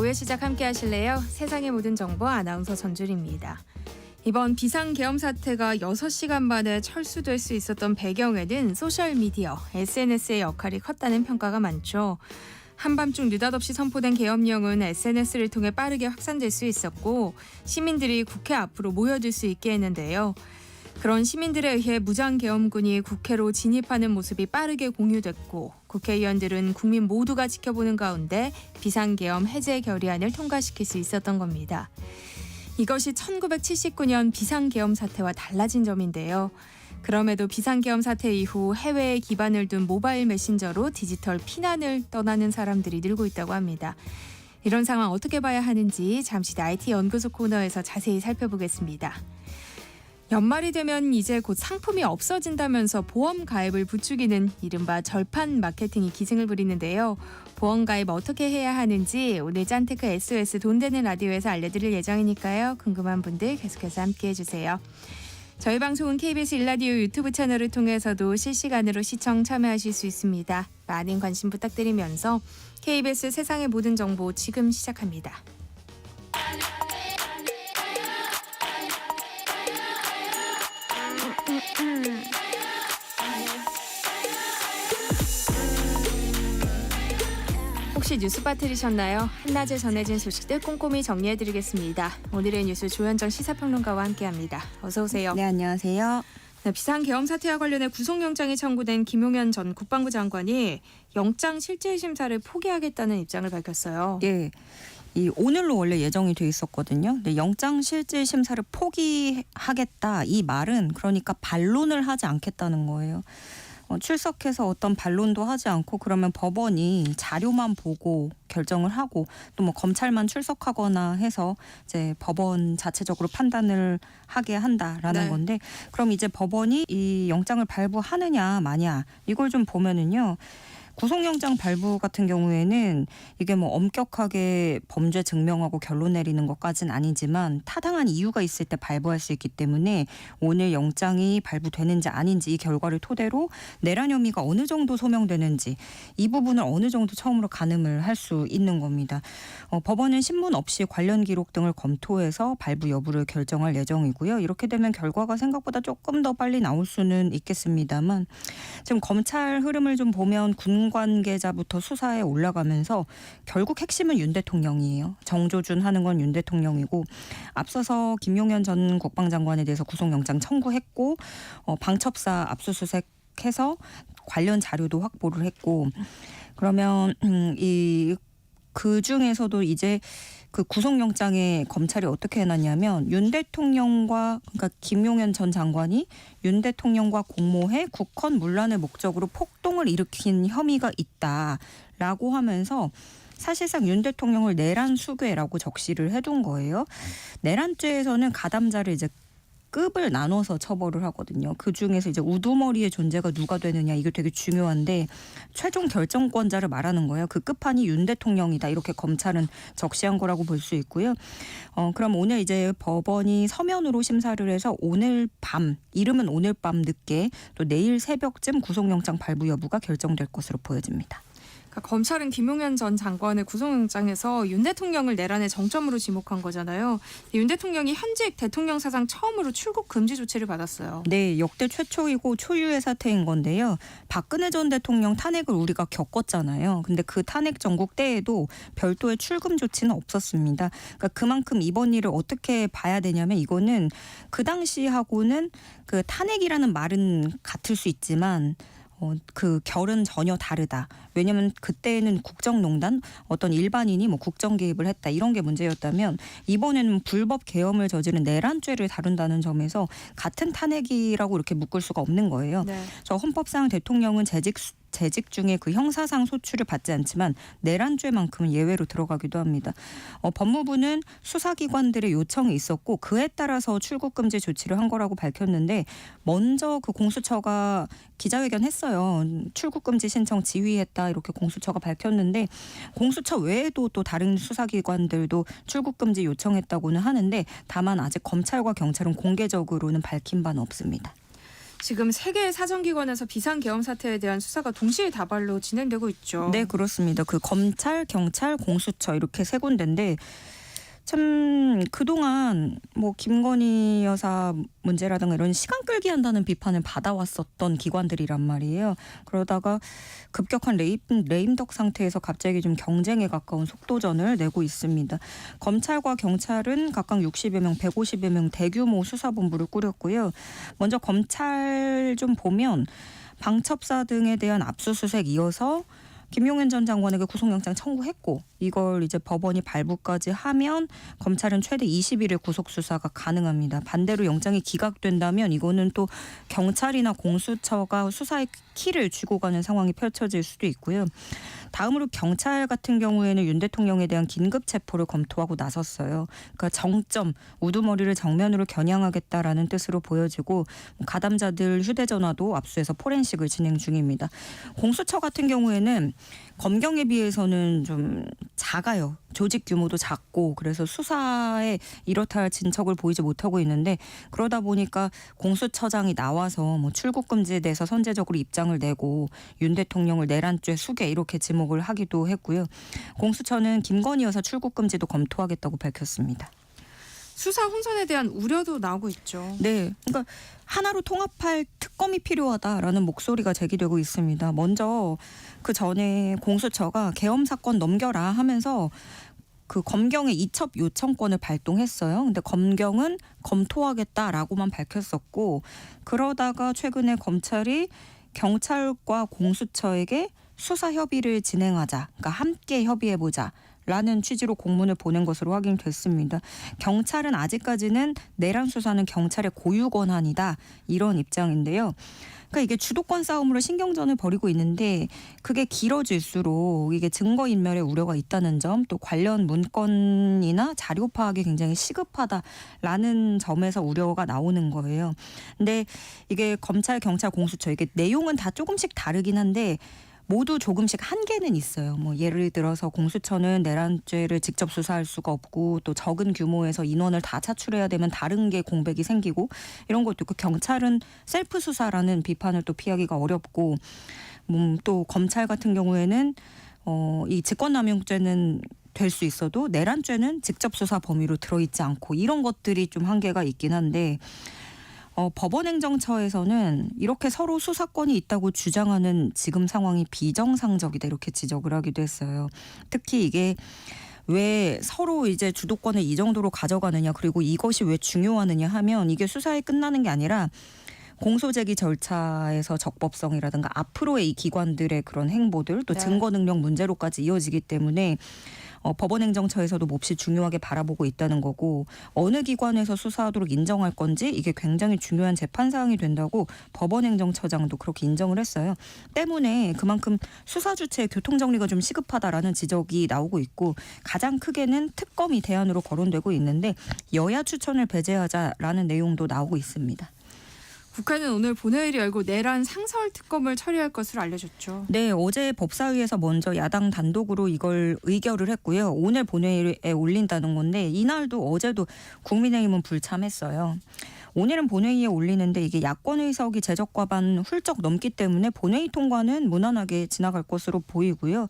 오후의 시작 함께 하실래요? 세상의 모든 정보 아나운서 전주리입니다. 이번 비상계엄 사태가 6시간 만에 철수될 수 있었던 배경에는 소셜미디어, SNS의 역할이 컸다는 평가가 많죠. 한밤중 느닷없이 선포된 계엄령은 SNS를 통해 빠르게 확산될 수 있었고 시민들이 국회 앞으로 모여들 수 있게 했는데요. 그런 시민들에 의해 무장계엄군이 국회로 진입하는 모습이 빠르게 공유됐고 국회의원들은 국민 모두가 지켜보는 가운데 비상계엄 해제 결의안을 통과시킬 수 있었던 겁니다. 이것이 1979년 비상계엄 사태와 달라진 점인데요. 그럼에도 비상계엄 사태 이후 해외에 기반을 둔 모바일 메신저로 디지털 피난을 떠나는 사람들이 늘고 있다고 합니다. 이런 상황 어떻게 봐야 하는지 잠시 뒤 IT 연구소 코너에서 자세히 살펴보겠습니다. 연말이 되면 이제 곧 상품이 없어진다면서 보험 가입을 부추기는 이른바 절판 마케팅이 기승을 부리는데요. 보험 가입 어떻게 해야 하는지 오늘 짠테크 SOS 돈 되는 라디오에서 알려드릴 예정이니까요. 궁금한 분들 계속해서 함께해 주세요. 저희 방송은 KBS 1라디오 유튜브 채널을 통해서도 실시간으로 시청 참여하실 수 있습니다. 많은 관심 부탁드리면서 KBS 세상의 모든 정보 지금 시작합니다. 혹시 뉴스 빠뜨리셨나요? 한낮에 전해진 소식들 꼼꼼히 정리해드리겠습니다. 오늘의 뉴스 조현정 시사평론가와 함께합니다. 어서 오세요. 네, 안녕하세요. 네, 비상계엄 사태와 관련해 구속영장이 청구된 김용현 전 국방부 장관이 영장 실질심사를 포기하겠다는 입장을 밝혔어요. 네, 오늘로 원래 예정이 돼 있었거든요. 네, 영장 실질 심사를 포기하겠다 이 말은 그러니까 반론을 하지 않겠다는 거예요. 출석해서 어떤 반론도 하지 않고 그러면 법원이 자료만 보고 결정을 하고 또 뭐 검찰만 출석하거나 해서 이제 법원 자체적으로 판단을 하게 한다라는 네. 건데 그럼 이제 법원이 이 영장을 발부하느냐 마냐 이걸 좀 보면은요. 구속영장 발부 같은 경우에는 이게 뭐 엄격하게 범죄 증명하고 결론 내리는 것까지는 아니지만 타당한 이유가 있을 때 발부할 수 있기 때문에 오늘 영장이 발부되는지 아닌지 이 결과를 토대로 내란 혐의가 어느 정도 소명되는지 이 부분을 어느 정도 처음으로 가늠을 할 수 있는 겁니다. 법원은 신문 없이 관련 기록 등을 검토해서 발부 여부를 결정할 예정이고요. 이렇게 되면 결과가 생각보다 조금 더 빨리 나올 수는 있겠습니다만 지금 검찰 흐름을 좀 보면 군 관계자부터 수사에 올라가면서 결국 핵심은 윤 대통령이에요. 정조준 하는 건 윤 대통령이고 앞서서 김용현 전 국방장관에 대해서 구속영장 청구했고 방첩사 압수수색해서 관련 자료도 확보를 했고 그러면 그 중에서도 이제 그 구속영장에 검찰이 어떻게 해놨냐면 윤 대통령과 그러니까 김용현 전 장관이 윤 대통령과 공모해 국헌 문란의 목적으로 폭동을 일으킨 혐의가 있다라고 하면서 사실상 윤 대통령을 내란 수괴라고 적시를 해둔 거예요. 내란죄에서는 가담자를 이제 급을 나눠서 처벌을 하거든요. 그중에서 이제 우두머리의 존재가 누가 되느냐 이게 되게 중요한데 최종 결정권자를 말하는 거예요. 그 끝판이 윤 대통령이다. 이렇게 검찰은 적시한 거라고 볼 수 있고요. 그럼 오늘 이제 법원이 서면으로 심사를 해서 오늘 밤, 이르면 오늘 밤 늦게 또 내일 새벽쯤 구속영장 발부 여부가 결정될 것으로 보여집니다. 검찰은 김용현 전 장관의 구속영장에서 윤 대통령을 내란의 정점으로 지목한 거잖아요. 윤 대통령이 현직 대통령 사상 처음으로 출국 금지 조치를 받았어요. 네, 역대 최초이고 초유의 사태인 건데요. 박근혜 전 대통령 탄핵을 우리가 겪었잖아요. 근데 그 탄핵 전국 때에도 별도의 출금 조치는 없었습니다. 그러니까 그만큼 이번 일을 어떻게 봐야 되냐면 이거는 그 당시하고는 그 탄핵이라는 말은 같을 수 있지만 그 결은 전혀 다르다. 왜냐하면 그때는 국정농단 어떤 일반인이 뭐 국정 개입을 했다 이런 게 문제였다면 이번에는 불법 계엄을 저지른 내란죄를 다룬다는 점에서 같은 탄핵이라고 이렇게 묶을 수가 없는 거예요. 네. 저 헌법상 대통령은 재직 중에 그 형사상 소출을 받지 않지만 내란죄만큼은 예외로 들어가기도 합니다. 법무부는 수사기관들의 요청이 있었고 그에 따라서 출국금지 조치를 한 거라고 밝혔는데 먼저 그 공수처가 기자회견했어요. 출국금지 신청 지휘했다 이렇게 공수처가 밝혔는데 공수처 외에도 또 다른 수사기관들도 출국금지 요청했다고는 하는데 다만 아직 검찰과 경찰은 공개적으로는 밝힌 바는 없습니다. 지금 세 개의 사정기관에서 비상계엄 사태에 대한 수사가 동시에 다발로 진행되고 있죠. 네, 그렇습니다. 그 검찰, 경찰, 공수처 이렇게 세 군데인데 참 그동안 뭐 김건희 여사 문제라든가 이런 시간 끌기 한다는 비판을 받아왔었던 기관들이란 말이에요. 그러다가 급격한 레임덕 상태에서 갑자기 좀 경쟁에 가까운 속도전을 내고 있습니다. 검찰과 경찰은 각각 60여 명, 150여 명 대규모 수사본부를 꾸렸고요. 먼저 검찰 좀 보면 방첩사 등에 대한 압수수색 이어서 김용현 전 장관에게 구속영장 청구했고 이걸 이제 법원이 발부까지 하면 검찰은 최대 20일의 구속수사가 가능합니다. 반대로 영장이 기각된다면 이거는 또 경찰이나 공수처가 수사의 키를 쥐고 가는 상황이 펼쳐질 수도 있고요. 다음으로 경찰 같은 경우에는 윤 대통령에 대한 긴급 체포를 검토하고 나섰어요. 그러니까 정점, 우두머리를 정면으로 겨냥하겠다라는 뜻으로 보여지고 가담자들 휴대전화도 압수해서 포렌식을 진행 중입니다. 공수처 같은 경우에는 검경에 비해서는 좀 작아요. 조직 규모도 작고 그래서 수사에 이렇다 할 진척을 보이지 못하고 있는데 그러다 보니까 공수처장이 나와서 뭐 출국 금지에 대해서 선제적으로 입장을 내고 윤 대통령을 내란죄 수괴 이렇게 지목을 하기도 했고요. 공수처는 김건희 여사 출국 금지도 검토하겠다고 밝혔습니다. 수사 혼선에 대한 우려도 나오고 있죠. 네, 그러니까 하나로 통합할 특검이 필요하다라는 목소리가 제기되고 있습니다. 먼저 그 전에 공수처가 계엄 사건 넘겨라 하면서 그 검경의 이첩 요청권을 발동했어요. 근데 검경은 검토하겠다라고만 밝혔었고 그러다가 최근에 검찰이 경찰과 공수처에게 수사 협의를 진행하자, 그러니까 함께 협의해보자. 라는 취지로 공문을 보낸 것으로 확인됐습니다. 경찰은 아직까지는 내란 수사는 경찰의 고유 권한이다 이런 입장인데요. 그러니까 이게 주도권 싸움으로 신경전을 벌이고 있는데 그게 길어질수록 이게 증거인멸의 우려가 있다는 점 또 관련 문건이나 자료 파악이 굉장히 시급하다라는 점에서 우려가 나오는 거예요. 근데 이게 검찰, 경찰, 공수처 이게 내용은 다 조금씩 다르긴 한데 모두 조금씩 한계는 있어요. 뭐 예를 들어서 공수처는 내란죄를 직접 수사할 수가 없고 또 적은 규모에서 인원을 다 차출해야 되면 다른 게 공백이 생기고 이런 것도 있고 경찰은 셀프 수사라는 비판을 또 피하기가 어렵고 또 검찰 같은 경우에는 이 직권남용죄는 될 수 있어도 내란죄는 직접 수사 범위로 들어있지 않고 이런 것들이 좀 한계가 있긴 한데 법원행정처에서는 이렇게 서로 수사권이 있다고 주장하는 지금 상황이 비정상적이다 이렇게 지적을 하기도 했어요. 특히 이게 왜 서로 이제 주도권을 이 정도로 가져가느냐 그리고 이것이 왜 중요하느냐 하면 이게 수사에 끝나는 게 아니라 공소제기 절차에서 적법성이라든가 앞으로의 이 기관들의 그런 행보들 또 네. 증거 능력 문제로까지 이어지기 때문에 법원행정처에서도 몹시 중요하게 바라보고 있다는 거고 어느 기관에서 수사하도록 인정할 건지 이게 굉장히 중요한 재판 사항이 된다고 법원행정처장도 그렇게 인정을 했어요. 때문에 그만큼 수사 주체의 교통정리가 좀 시급하다라는 지적이 나오고 있고 가장 크게는 특검이 대안으로 거론되고 있는데 여야 추천을 배제하자라는 내용도 나오고 있습니다. 국회는 오늘 본회의를 열고 내란 상설 특검을 처리할 것으로 알려졌죠. 네, 어제 법사위에서 먼저 야당 단독으로 이걸 의결을 했고요. 오늘 본회의에 올린다는 건데 이날도 어제도 국민의힘은 불참했어요. 오늘은 본회의에 올리는데 이게 야권 의석이 제적과반 훌쩍 넘기 때문에 본회의 통과는 무난하게 지나갈 것으로 보이고요.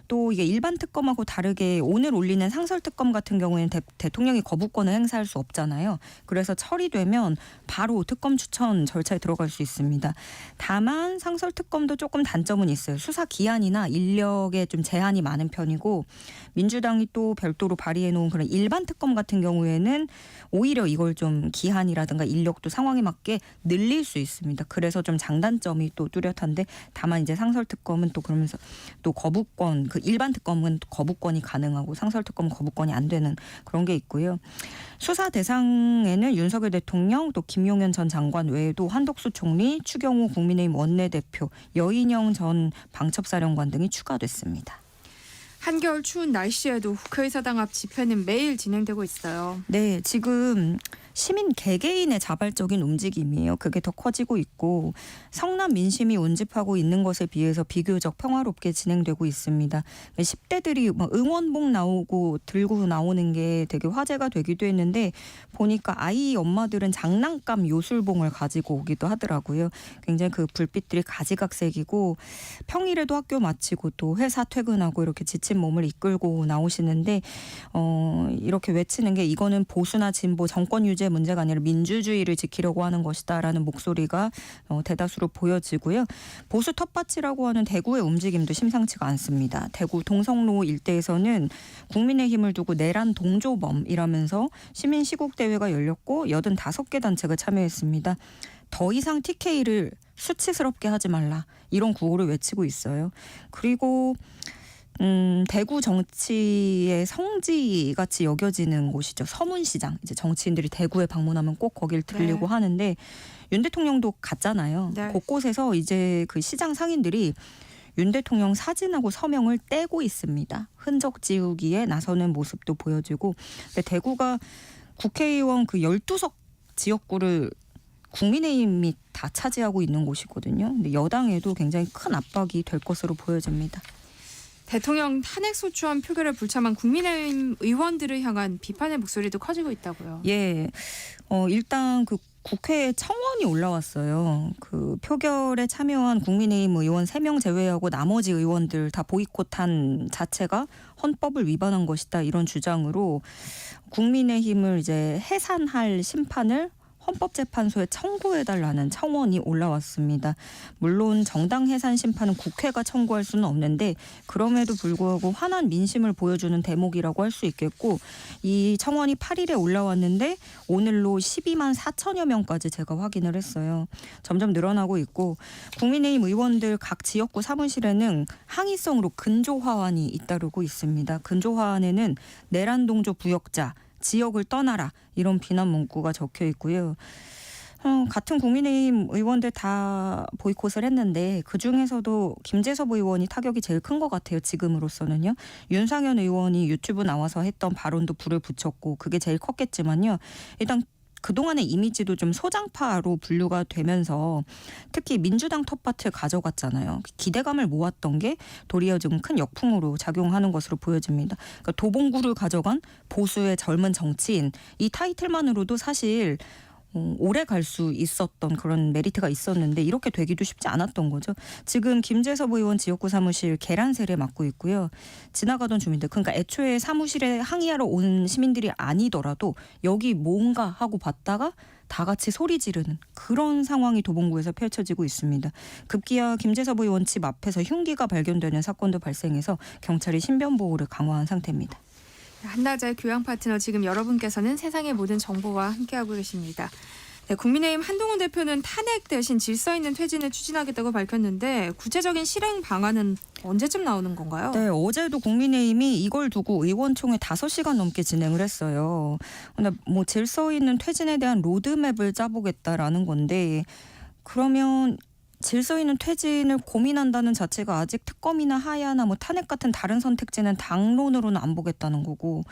또 이게 일반 특검하고 다르게 오늘 올리는 상설 특검 같은 경우에는 대통령이 거부권을 행사할 수 없잖아요. 그래서 처리되면 바로 특검 추천 절차에 들어갈 수 있습니다. 다만 상설 특검도 조금 단점은 있어요. 수사 기한이나 인력에 좀 제한이 많은 편이고 민주당이 또 별도로 발의해 놓은 그런 일반 특검 같은 경우에는 오히려 이걸 좀 기한이라든가 인력도 상황에 맞게 늘릴 수 있습니다. 그래서 좀 장단점이 또 뚜렷한데 다만 이제 상설 특검은 또 그러면서 또 거부권 그 일반 특검은 거부권이 가능하고 상설 특검은 거부권이 안 되는 그런 게 있고요. 수사 대상에는 윤석열 대통령 또 김용현 전 장관 외에도 한덕수 총리, 추경호 국민의힘 원내대표, 여인영 전 방첩사령관 등이 추가됐습니다. 한겨울 추운 날씨에도 국회의사당 앞 집회는 매일 진행되고 있어요. 네, 지금 시민 개개인의 자발적인 움직임이에요. 그게 더 커지고 있고 성남 민심이 운집하고 있는 것에 비해서 비교적 평화롭게 진행되고 있습니다. 10대들이 응원봉 나오고 들고 나오는 게 되게 화제가 되기도 했는데 보니까 아이 엄마들은 장난감 요술봉을 가지고 오기도 하더라고요. 굉장히 그 불빛들이 가지각색이고 평일에도 학교 마치고 또 회사 퇴근하고 이렇게 지친 몸을 이끌고 나오시는데 이렇게 외치는 게 이거는 보수나 진보 정권 유지의 문제가 아니라 민주주의를 지키려고 하는 것이다라는 목소리가 대다수로 보여지고요. 보수 텃밭이라고 하는 대구의 움직임도 심상치가 않습니다. 대구 동성로 일대에서는 국민의힘을 두고 내란 동조범이라면서 시민 시국 대회가 열렸고 85개 단체가 참여했습니다. 더 이상 TK를 수치스럽게 하지 말라 이런 구호를 외치고 있어요. 그리고 대구 정치의 성지같이 여겨지는 곳이죠. 서문시장. 이제 정치인들이 대구에 방문하면 꼭 거길 들리고 하는데 윤 대통령도 갔잖아요. 네. 곳곳에서 이제 그 시장 상인들이 윤 대통령 사진하고 서명을 떼고 있습니다. 흔적 지우기에 나서는 모습도 보여지고 근데 대구가 국회의원 그 12석 지역구를 국민의힘이 다 차지하고 있는 곳이거든요. 근데 여당에도 굉장히 큰 압박이 될 것으로 보여집니다. 대통령 탄핵 소추안 표결에 불참한 국민의힘 의원들을 향한 비판의 목소리도 커지고 있다고요. 예, 일단 그 국회에 청원이 올라왔어요. 그 표결에 참여한 국민의힘 의원 3명 제외하고 나머지 의원들 다 보이콧한 자체가 헌법을 위반한 것이다 이런 주장으로 국민의힘을 이제 해산할 심판을 헌법재판소에 청구해달라는 청원이 올라왔습니다. 물론 정당 해산 심판은 국회가 청구할 수는 없는데 그럼에도 불구하고 환한 민심을 보여주는 대목이라고 할 수 있겠고 이 청원이 8일에 올라왔는데 오늘로 12만 4천여 명까지 제가 확인을 했어요. 점점 늘어나고 있고 국민의힘 의원들 각 지역구 사무실에는 항의성으로 근조화환이 잇따르고 있습니다. 근조화환에는 내란 동조 부역자 지역을 떠나라 이런 비난 문구가 적혀 있고요. 같은 국민의힘 의원들 다 보이콧을 했는데 그중에서도 김재섭 의원이 타격이 제일 큰 것 같아요. 지금으로서는요. 윤상현 의원이 유튜브 나와서 했던 발언도 불을 붙였고 그게 제일 컸겠지만요. 일단 그동안의 이미지도 좀 소장파로 분류가 되면서 특히 민주당 텃밭을 가져갔잖아요. 기대감을 모았던 게 도리어 좀 큰 역풍으로 작용하는 것으로 보여집니다. 그러니까 도봉구를 가져간 보수의 젊은 정치인 이 타이틀만으로도 사실 오래 갈 수 있었던 그런 메리트가 있었는데 이렇게 되기도 쉽지 않았던 거죠. 지금 김재섭 의원 지역구 사무실 계란세례 맡고 있고요. 지나가던 주민들 그러니까 애초에 사무실에 항의하러 온 시민들이 아니더라도 여기 뭔가 하고 봤다가 다 같이 소리 지르는 그런 상황이 도봉구에서 펼쳐지고 있습니다. 급기야 김재섭 의원 집 앞에서 흉기가 발견되는 사건도 발생해서 경찰이 신변 보호를 강화한 상태입니다. 한나자의 교양 파트너 지금 여러분께서는 세상의 모든 정보와 함께하고 계십니다. 네, 국민의힘 한동훈 대표는 탄핵 대신 질서 있는 퇴진을 추진하겠다고 밝혔는데 구체적인 실행 방안은 언제쯤 나오는 건가요? 네, 어제도 국민의힘이 이걸 두고 의원총회 5시간 넘게 진행을 했어요. 근데 뭐 질서 있는 퇴진에 대한 로드맵을 짜보겠다라는 건데 그러면 질서 있는 퇴진을 고민한다는 자체가 아직 특검이나 하야나 뭐 탄핵 같은 다른 선택지는 당론으로는 안 보겠다는 거고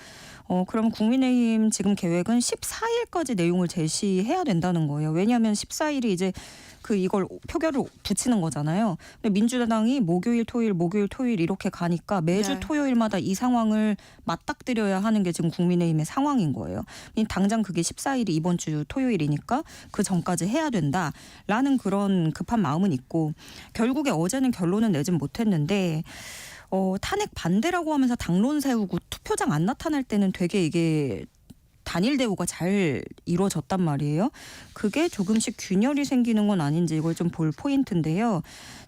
그럼 국민의힘 지금 계획은 14일까지 내용을 제시해야 된다는 거예요. 왜냐하면 14일이 이제 이걸 표결을 붙이는 거잖아요. 근데 민주당이 목요일 토요일 이렇게 가니까 매주 네. 토요일마다 이 상황을 맞닥뜨려야 하는 게 지금 국민의힘의 상황인 거예요. 당장 그게 14일이 이번 주 토요일이니까 그 전까지 해야 된다라는 그런 급한 마음은 있고 결국에 어제는 결론은 내진 못했는데 탄핵 반대라고 하면서 당론 세우고 투표장 안 나타날 때는 되게 이게 단일 대우가 잘 이루어졌단 말이에요. 그게 조금씩 균열이 생기는 건 아닌지 이걸 좀 볼 포인트인데요.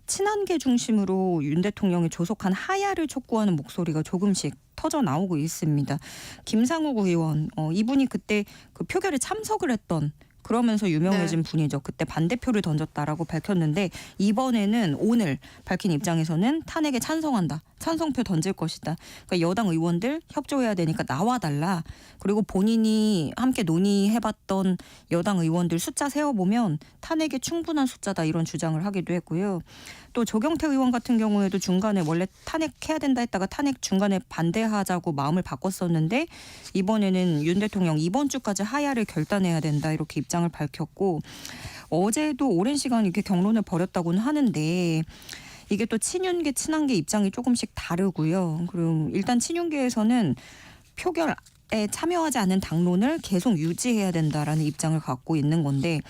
친한계 중심으로 윤 대통령이 조속한 하야를 촉구하는 목소리가 조금씩 터져 나오고 있습니다. 김상욱 의원 이분이 그때 그 표결에 참석을 했던 그러면서 유명해진 분이죠. 그때 반대표를 던졌다라고 밝혔는데 이번에는 오늘 밝힌 입장에서는 탄핵에 찬성한다. 찬성표 던질 것이다. 그러니까 여당 의원들 협조해야 되니까 나와달라. 그리고 본인이 함께 논의해봤던 여당 의원들 숫자 세어보면 탄핵에 충분한 숫자다 이런 주장을 하기도 했고요. 또 조경태 의원 같은 경우에도 중간에 원래 탄핵해야 된다 했다가 탄핵 중간에 반대하자고 마음을 바꿨었는데 이번에는 윤 대통령 이번 주까지 하야를 결단해야 된다 이렇게 입장을 밝혔고 어제도 오랜 시간 이렇게 경론을 벌였다고는 하는데 이게 또 친윤계 친한계 입장이 조금씩 다르고요. 그리고 일단 친윤계에서는 표결에 참여하지 않은 당론을 계속 유지해야 된다라는 입장을 갖고 있는 건데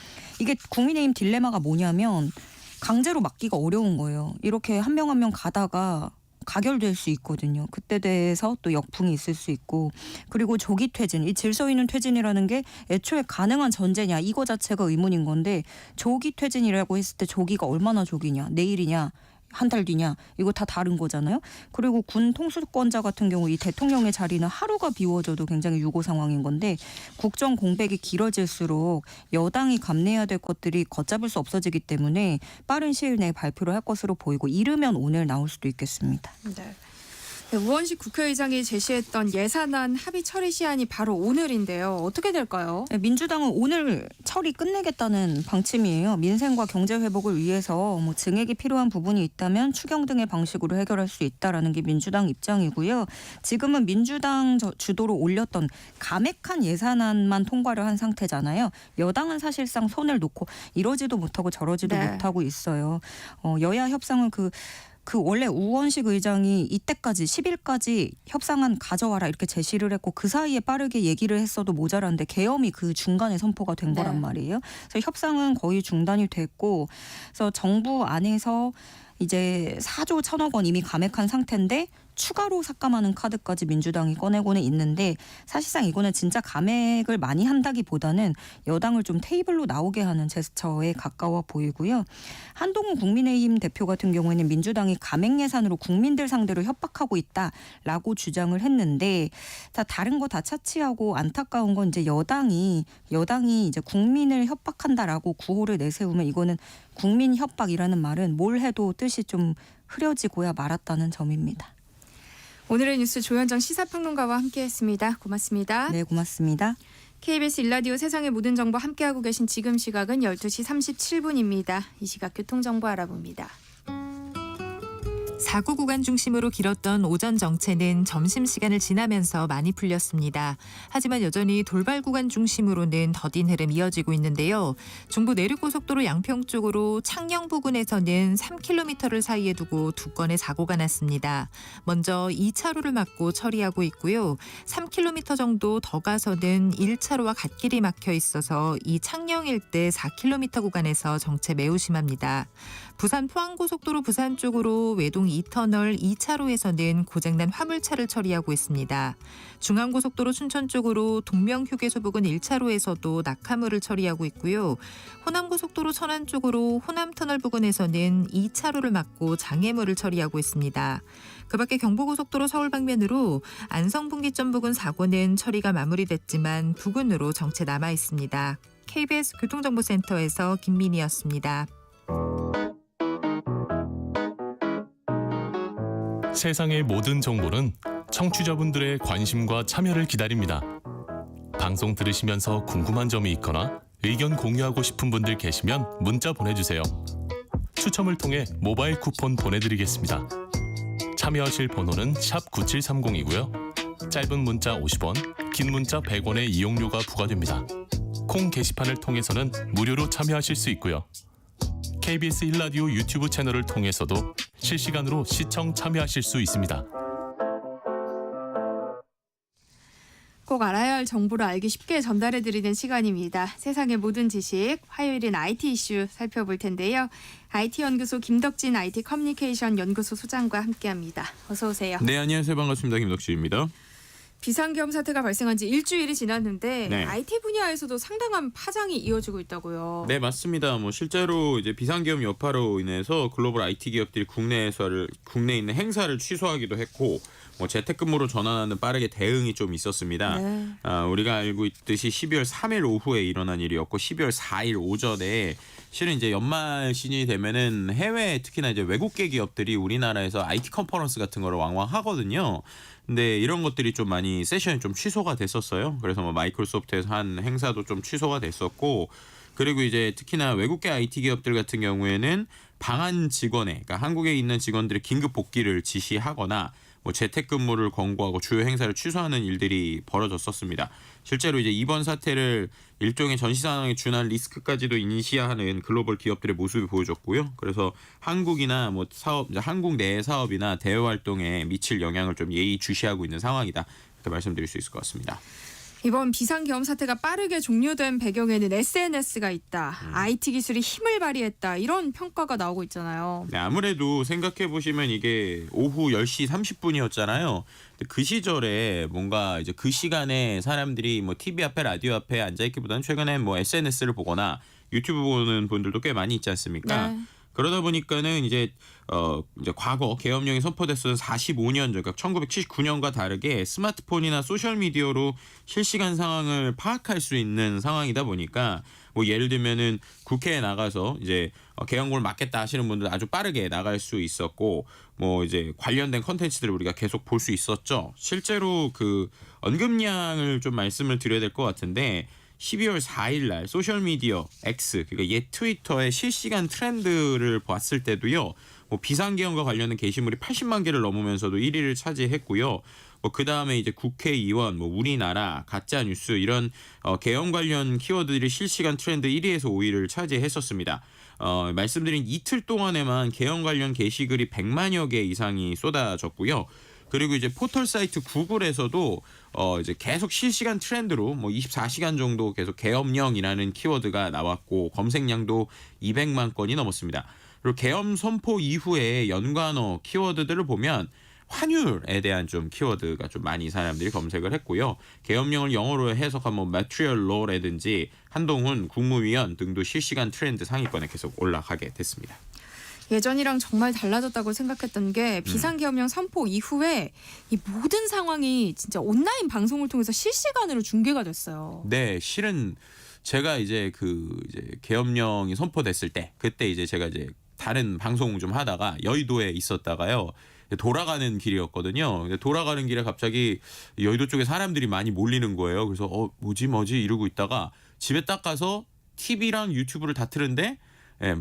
이게 국민의힘 딜레마가 뭐냐면 강제로 막기가 어려운 거예요. 이렇게 한 명 한 명 가다가 가결될 수 있거든요. 그때 대해서 또 역풍이 있을 수 있고 그리고 조기 퇴진, 이 질서 있는 퇴진이라는 게 애초에 가능한 전제냐 이거 자체가 의문인 건데 조기 퇴진이라고 했을 때 조기가 얼마나 조기냐 내일이냐 한 달 뒤냐 이거 다 다른 거잖아요. 그리고 군 통수권자 같은 경우 이 대통령의 자리는 하루가 비워져도 굉장히 유고 상황인 건데 국정 공백이 길어질수록 여당이 감내해야 될 것들이 걷잡을 수 없어지기 때문에 빠른 시일 내에 발표를 할 것으로 보이고 이르면 오늘 나올 수도 있겠습니다. 네. 네, 우원식 국회의장이 제시했던 예산안 합의 처리 시한이 바로 오늘인데요. 어떻게 될까요? 네, 민주당은 오늘 처리 끝내겠다는 방침이에요. 민생과 경제 회복을 위해서 뭐 증액이 필요한 부분이 있다면 추경 등의 방식으로 해결할 수 있다라는 게 민주당 입장이고요. 지금은 민주당 주도로 올렸던 감액한 예산안만 통과를 한 상태잖아요. 여당은 사실상 손을 놓고 이러지도 못하고 저러지도 네. 못하고 있어요. 여야 협상은 그 원래 우원식 의장이 이때까지 10일까지 협상안 가져와라 이렇게 제시를 했고 그 사이에 빠르게 얘기를 했어도 모자란데 계엄이 그 중간에 선포가 된 네. 거란 말이에요. 그래서 협상은 거의 중단이 됐고 그래서 정부 안에서 이제 4조 1천억 원 이미 감액한 상태인데 추가로 삭감하는 카드까지 민주당이 꺼내고는 있는데 사실상 이거는 진짜 감액을 많이 한다기보다는 여당을 좀 테이블로 나오게 하는 제스처에 가까워 보이고요. 한동훈 국민의힘 대표 같은 경우에는 민주당이 감액 예산으로 국민들 상대로 협박하고 있다라고 주장을 했는데 다른 거 다 차치하고 안타까운 건 이제 여당이 이제 국민을 협박한다라고 구호를 내세우면 이거는 국민 협박이라는 말은 뭘 해도 뜻이 좀 흐려지고야 말았다는 점입니다. 오늘의 뉴스 조현정 시사평론가와 함께했습니다. 고맙습니다. 네, 고맙습니다. KBS 일라디오 세상의 모든 정보 함께하고 계신 지금 시각은 12시 37분입니다. 이 시각 교통정보 알아봅니다. 사고 구간 중심으로 길었던 오전 정체는 점심시간을 지나면서 많이 풀렸습니다. 하지만 여전히 돌발 구간 중심으로는 더딘 흐름 이어지고 있는데요. 중부 내륙고속도로 양평 쪽으로 창녕 부근에서는 3km를 사이에 두고 두 건의 사고가 났습니다. 먼저 2차로를 막고 처리하고 있고요. 3km 정도 더 가서는 1차로와 갓길이 막혀 있어서 이 창녕 일대 4km 구간에서 정체 매우 심합니다. 부산 포항고속도로 부산 쪽으로 외동 2터널 2차로에서는 고장난 화물차를 처리하고 있습니다. 중앙고속도로 춘천 쪽으로 동명휴게소 부근 1차로에서도 낙하물을 처리하고 있고요. 호남고속도로 천안 쪽으로 호남터널 부근에서는 2차로를 막고 장애물을 처리하고 있습니다. 그 밖에 경부고속도로 서울 방면으로 안성분기점 부근 사고는 처리가 마무리됐지만 부근으로 정체 남아 있습니다. KBS 교통정보센터에서 김민희였습니다. 세상의 모든 정보는 청취자분들의 관심과 참여를 기다립니다. 방송 들으시면서 궁금한 점이 있거나 의견 공유하고 싶은 분들 계시면 문자 보내주세요. 추첨을 통해 모바일 쿠폰 보내드리겠습니다. 참여하실 번호는 샵 9730이고요. 짧은 문자 50원, 긴 문자 100원의 이용료가 부과됩니다. 콩 게시판을 통해서는 무료로 참여하실 수 있고요. KBS 1라디오 유튜브 채널을 통해서도 실시간으로 시청 참여하실 수 있습니다. 꼭 알아야 할 정보를 알기 쉽게 전달해드리는 시간입니다. 세상의 모든 지식, 화요일은 IT 이슈 살펴볼 텐데요. IT연구소 김덕진 IT 커뮤니케이션 연구소 소장과 함께합니다. 어서 오세요. 네, 안녕하세요. 반갑습니다. 김덕진입니다. 비상계엄 사태가 발생한 지 일주일이 지났는데 네. IT 분야에서도 상당한 파장이 이어지고 있다고요. 네, 맞습니다. 뭐 실제로 이제 비상계엄 여파로 인해서 글로벌 IT 기업들이 국내에 있는 행사를 취소하기도 했고, 뭐 재택근무로 전환하는 빠르게 대응이 좀 있었습니다. 네. 우리가 알고 있듯이 12월 3일 오후에 일어난 일이었고, 12월 4일 오전에 실은 이제 연말 시즌이 되면은 해외 특히나 이제 외국계 기업들이 우리나라에서 IT 컨퍼런스 같은 거를 왕왕 하거든요. 근데 이런 것들이 좀 많이 세션이 좀 취소가 됐었어요. 그래서 뭐 마이크로소프트에서 한 행사도 좀 취소가 됐었고, 그리고 이제 특히나 외국계 IT 기업들 같은 경우에는 방한 직원에, 그러니까 한국에 있는 직원들의 긴급 복귀를 지시하거나 뭐 재택근무를 권고하고 주요 행사를 취소하는 일들이 벌어졌었습니다. 실제로 이제 이번 사태를 일종의 전시 상황에 준한 리스크까지도 인지하는 글로벌 기업들의 모습이 보여졌고요. 그래서 한국이나 뭐 한국 내 사업이나 대외 활동에 미칠 영향을 좀 예의주시하고 있는 상황이다. 이렇게 말씀드릴 수 있을 것 같습니다. 이번 비상계엄 사태가 빠르게 종료된 배경에는 SNS가 있다. IT 기술이 힘을 발휘했다. 이런 평가가 나오고 있잖아요. 네, 아무래도 생각해 보시면 이게 오후 10시 30분이었잖아요. 그 시절에 뭔가 이제 그 시간에 사람들이 뭐 TV 앞에 라디오 앞에 앉아 있기보다는 최근에 뭐 SNS를 보거나 유튜브 보는 분들도 꽤 많이 있지 않습니까? 네. 그러다 보니까는 이제 과거 계엄령이 선포됐던 45년 전, 그러니까 1979년과 다르게 스마트폰이나 소셜 미디어로 실시간 상황을 파악할 수 있는 상황이다 보니까 뭐 예를 들면은 국회에 나가서 이제 계엄군을 막겠다 하시는 분들 아주 빠르게 나갈 수 있었고, 뭐 이제 관련된 컨텐츠들을 우리가 계속 볼 수 있었죠. 실제로 그 언급량을 좀 말씀을 드려야 될 것 같은데, 12월 4일 날 소셜미디어 X, 그러니까 옛 트위터의 실시간 트렌드를 봤을 때도요, 뭐 비상계엄과 관련된 게시물이 80만 개를 넘으면서도 1위를 차지했고요. 뭐 그 다음에 이제 국회의원, 뭐 우리나라, 가짜 뉴스 이런 계엄 관련 키워드들이 실시간 트렌드 1위에서 5위를 차지했었습니다. 말씀드린 이틀 동안에만 계엄 관련 게시글이 100만여 개 이상이 쏟아졌고요. 그리고 이제 포털 사이트 구글에서도 이제 계속 실시간 트렌드로 뭐 24시간 정도 계속 계엄령이라는 키워드가 나왔고, 검색량도 200만 건이 넘었습니다. 그리고 계엄 선포 이후에 연관어 키워드들을 보면 환율에 대한 좀 키워드가 좀 많이 사람들이 검색을 했고요. 계엄령을 영어로 해석한 뭐 material law라든지 한동훈 국무위원 등도 실시간 트렌드 상위권에 계속 올라가게 됐습니다. 예전이랑 정말 달라졌다고 생각했던 게 비상계엄령 선포 이후에 이 모든 상황이 진짜 온라인 방송을 통해서 실시간으로 중계가 됐어요. 네, 실은 제가 이제 이제 계엄령이 선포됐을 때, 그때 이제 제가 이제 다른 방송 좀 하다가 여의도에 있었다가요, 돌아가는 길이었거든요. 근데 돌아가는 길에 갑자기 여의도 쪽에 사람들이 많이 몰리는 거예요. 그래서 뭐지 이러고 있다가 집에 딱 가서 TV랑 유튜브를 다 틀은데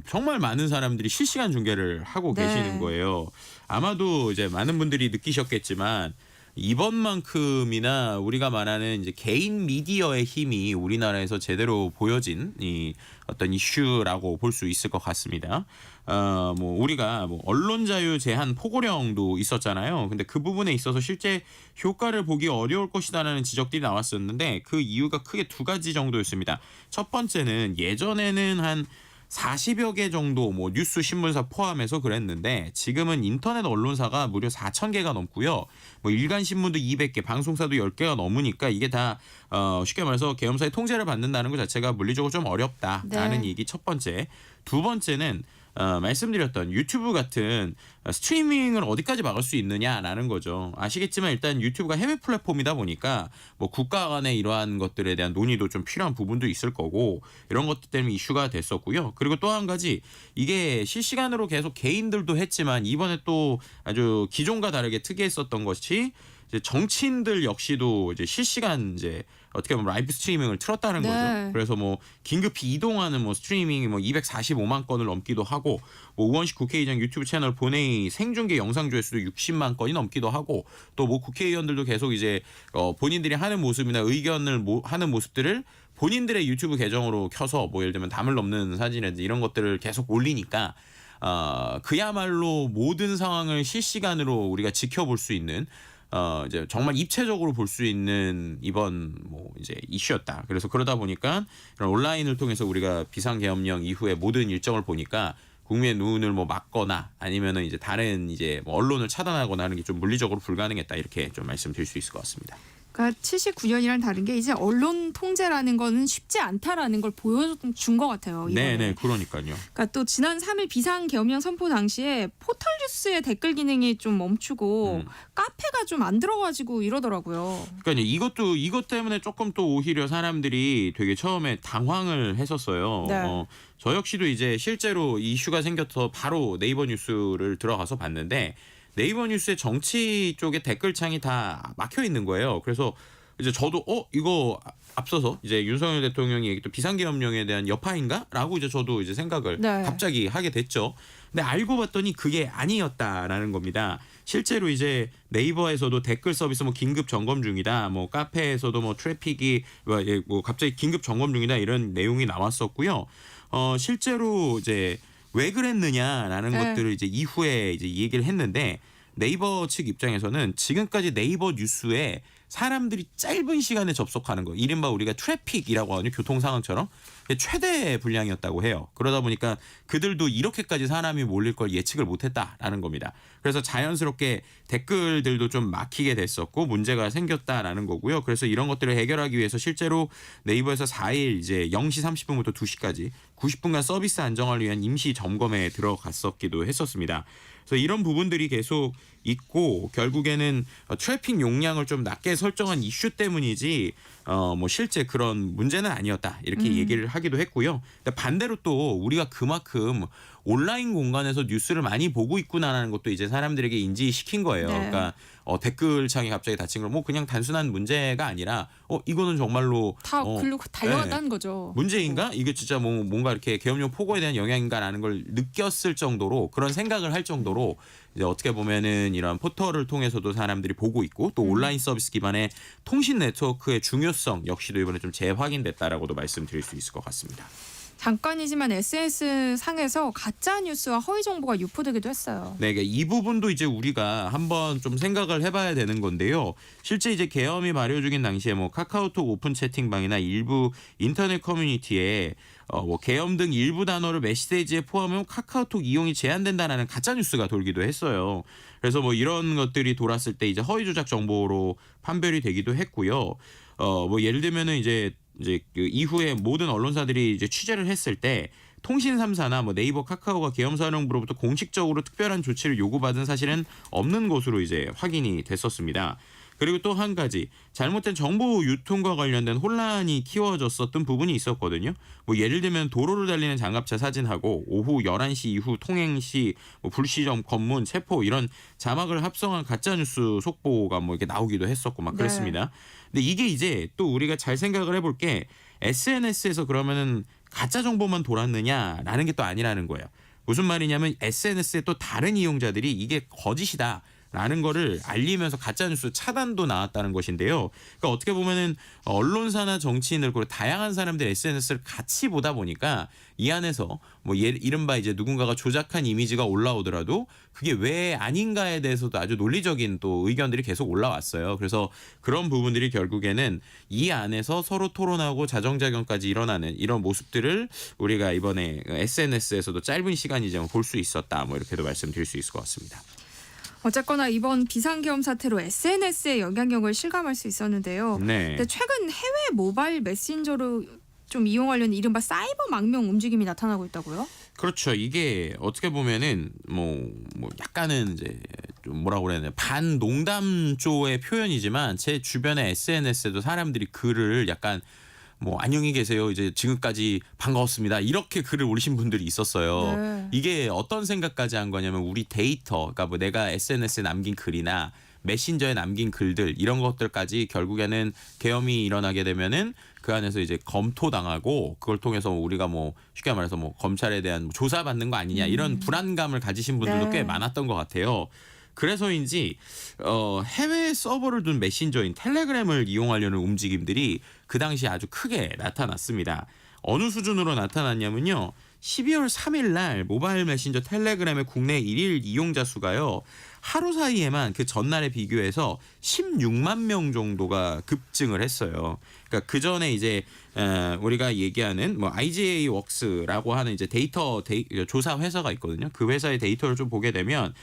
정말 많은 사람들이 실시간 중계를 하고 네. 계시는 거예요. 아마도 이제 많은 분들이 느끼셨겠지만 이번만큼이나 우리가 말하는 이제 개인 미디어의 힘이 우리나라에서 제대로 보여진 이 어떤 이슈라고 볼 수 있을 것 같습니다. 뭐 우리가 뭐 언론 자유 제한 포고령도 있었잖아요. 근데 그 부분에 있어서 실제 효과를 보기 어려울 것이다라는 지적들이 나왔었는데, 그 이유가 크게 두 가지 정도였습니다. 첫 번째는 예전에는 한 40여 개 정도 뭐 뉴스 신문사 포함해서 그랬는데, 지금은 인터넷 언론사가 무려 4,000개가 넘고요. 뭐 일간 신문도 200개, 방송사도 10개가 넘으니까 이게 다 쉽게 말해서 계엄사의 통제를 받는다는 것 자체가 물리적으로 좀 어렵다라는 네. 얘기 첫 번째. 두 번째는 말씀드렸던 유튜브 같은 스트리밍을 어디까지 막을 수 있느냐라는 거죠. 아시겠지만 일단 유튜브가 해외 플랫폼이다 보니까 뭐 국가 간의 이러한 것들에 대한 논의도 좀 필요한 부분도 있을 거고, 이런 것들 때문에 이슈가 됐었고요. 그리고 또 한 가지, 이게 실시간으로 계속 개인들도 했지만 이번에 또 아주 기존과 다르게 특이했었던 것이 이제 정치인들 역시도 이제 실시간 이제 어떻게 보면 라이브 스트리밍을 틀었다는 네. 거죠. 그래서 뭐 긴급히 이동하는 뭐 스트리밍이 뭐 245만 건을 넘기도 하고, 뭐 우원식 국회의장 유튜브 채널 본회의 생중계 영상 조회수도 60만 건이 넘기도 하고, 또 뭐 국회의원들도 계속 이제 본인들이 하는 모습이나 의견을 하는 모습들을 본인들의 유튜브 계정으로 켜서 뭐 예를 들면 담을 넘는 사진이라든지 이런 것들을 계속 올리니까 그야말로 모든 상황을 실시간으로 우리가 지켜볼 수 있는 이제 정말 입체적으로 볼 수 있는 이번 뭐 이제 이슈였다. 그래서 그러다 보니까 이런 온라인을 통해서 우리가 비상계엄령 이후에 모든 일정을 보니까 국민의 눈을 뭐 막거나 아니면은 이제 다른 이제 뭐 언론을 차단하거나 하는 게 좀 물리적으로 불가능했다, 이렇게 좀 말씀드릴 수 있을 것 같습니다. 그러니까 79년이랑 다른 게 이제 언론 통제라는 거는 쉽지 않다라는 걸 보여준 것 같아요. 이번에. 네네, 그러니까요. 그러니까 또 지난 3일 비상계엄령 선포 당시에 포털뉴스의 댓글 기능이 좀 멈추고 카페가 좀 안 들어가지고 이러더라고요. 그러니까 이것 때문에 조금 또 오히려 사람들이 되게 처음에 당황을 했었어요. 네. 저 역시도 이제 실제로 이슈가 생겨서 바로 네이버 뉴스를 들어가서 봤는데 네이버 뉴스의 정치 쪽에 댓글창이 다 막혀 있는 거예요. 그래서 이제 저도 이거 앞서서 이제 윤석열 대통령이 얘기 또 비상계엄령에 대한 여파인가라고 이제 저도 이제 생각을 네. 갑자기 하게 됐죠. 근데 알고 봤더니 그게 아니었다라는 겁니다. 실제로 이제 네이버에서도 댓글 서비스 뭐 긴급 점검 중이다. 뭐 카페에서도 뭐 트래픽이 뭐 갑자기 긴급 점검 중이다 이런 내용이 나왔었고요. 실제로 이제 왜 그랬느냐라는 네. 것들을 이제 이후에 이제 얘기를 했는데 네이버 측 입장에서는 지금까지 네이버 뉴스에 사람들이 짧은 시간에 접속하는 거, 이른바 우리가 트래픽이라고 하는 교통 상황처럼 최대 분량이었다고 해요. 그러다 보니까 그들도 이렇게까지 사람이 몰릴 걸 예측을 못했다라는 겁니다. 그래서 자연스럽게 댓글들도 좀 막히게 됐었고 문제가 생겼다라는 거고요. 그래서 이런 것들을 해결하기 위해서 실제로 네이버에서 4일 이제 0시 30분부터 2시까지 90분간 서비스 안정화를 위한 임시 점검에 들어갔었기도 했었습니다. 그래서 이런 부분들이 계속 있고 결국에는 트래픽 용량을 좀 낮게 설정한 이슈 때문이지 뭐 실제 그런 문제는 아니었다 이렇게 얘기를 하기도 했고요. 근데 반대로 또 우리가 그만큼 온라인 공간에서 뉴스를 많이 보고 있구나라는 것도 이제 사람들에게 인지시킨 거예요. 네. 그러니까 댓글창이 갑자기 닫힌 걸 뭐 그냥 단순한 문제가 아니라 이거는 정말로 다 글로 달려갔다는 네. 거죠. 문제인가? 이게 진짜 뭔가 이렇게 계엄령 폭거에 대한 영향인가라는 걸 느꼈을 정도로 그런 생각을 할 정도로 이제 어떻게 보면은 이런 포털을 통해서도 사람들이 보고 있고 또 온라인 서비스 기반의 통신 네트워크의 중요성 역시도 이번에 좀 재확인됐다라고도 말씀드릴 수 있을 것 같습니다. 잠깐이지만 SNS 상에서 가짜 뉴스와 허위 정보가 유포되기도 했어요. 네, 그러니까 이 부분도 이제 우리가 한번 좀 생각을 해봐야 되는 건데요. 실제 이제 계엄이 발효 중인 당시에 뭐 카카오톡 오픈 채팅방이나 일부 인터넷 커뮤니티에 뭐 계엄 등 일부 단어를 메시지에 포함하면 카카오톡 이용이 제한된다라는 가짜 뉴스가 돌기도 했어요. 그래서 뭐 이런 것들이 돌았을 때 이제 허위 조작 정보로 판별이 되기도 했고요. 뭐 예를 들면은 이제 그 이후에 모든 언론사들이 이제 취재를 했을 때 통신 3사나 뭐 네이버, 카카오가 계엄사령부로부터 공식적으로 특별한 조치를 요구받은 사실은 없는 것으로 이제 확인이 됐었습니다. 그리고 또 한 가지 잘못된 정보 유통과 관련된 혼란이 키워졌었던 부분이 있었거든요. 뭐 예를 들면 도로를 달리는 장갑차 사진하고 오후 11시 이후 통행 시 뭐 불시점 검문 체포 이런 자막을 합성한 가짜 뉴스 속보가 뭐 이렇게 나오기도 했었고 막 그랬습니다. 근데 이게 이제 또 우리가 잘 생각을 해볼 게 SNS에서 그러면은 가짜 정보만 돌았느냐라는 게 또 아니라는 거예요. 무슨 말이냐면 SNS에 또 다른 이용자들이 이게 거짓이다. 라는 거를 알리면서 가짜뉴스 차단도 나왔다는 것인데요. 그러니까 어떻게 보면은 언론사나 정치인들 그리고 다양한 사람들 SNS를 같이 보다 보니까 이 안에서 뭐 이른바 이제 누군가가 조작한 이미지가 올라오더라도 그게 왜 아닌가에 대해서도 아주 논리적인 또 의견들이 계속 올라왔어요. 그래서 그런 부분들이 결국에는 이 안에서 서로 토론하고 자정작용까지 일어나는 이런 모습들을 우리가 이번에 SNS에서도 짧은 시간이지만 볼 수 있었다. 뭐 이렇게도 말씀드릴 수 있을 것 같습니다. 어쨌거나 이번 비상계엄 사태로 SNS의 영향력을 실감할 수 있었는데요. 네. 근데 최근 해외 모바일 메신저로 좀 이용하려는 이른바 사이버 망명 움직임이 나타나고 있다고요? 그렇죠. 이게 어떻게 보면은 뭐 약간은 이제 좀 뭐라고 그래야 되나 반농담 조의 표현이지만 제 주변의 SNS에도 사람들이 글을 약간 뭐 안녕히 계세요. 이제 지금까지 반가웠습니다. 이렇게 글을 올리신 분들이 있었어요. 네. 이게 어떤 생각까지 한 거냐면 우리 데이터, 그러니까 뭐 내가 SNS에 남긴 글이나 메신저에 남긴 글들 이런 것들까지 결국에는 계엄이 일어나게 되면은 그 안에서 이제 검토당하고 그걸 통해서 우리가 뭐 쉽게 말해서 뭐 검찰에 대한 조사받는 거 아니냐 이런 불안감을 가지신 분들도 네. 꽤 많았던 것 같아요. 그래서인지 해외 서버를 둔 메신저인 텔레그램을 이용하려는 움직임들이 그 당시 아주 크게 나타났습니다. 어느 수준으로 나타났냐면요. 12월 3일 날 모바일 메신저 텔레그램의 국내 일일 이용자 수가요. 하루 사이에만 그 전날에 비교해서 16만 명 정도가 급증을 했어요. 그러니까 그 전에 이제 우리가 얘기하는 뭐 IGA 웍스라고 하는 이제 데이터 조사 회사가 있거든요. 그 회사의 데이터를 좀 보게 되면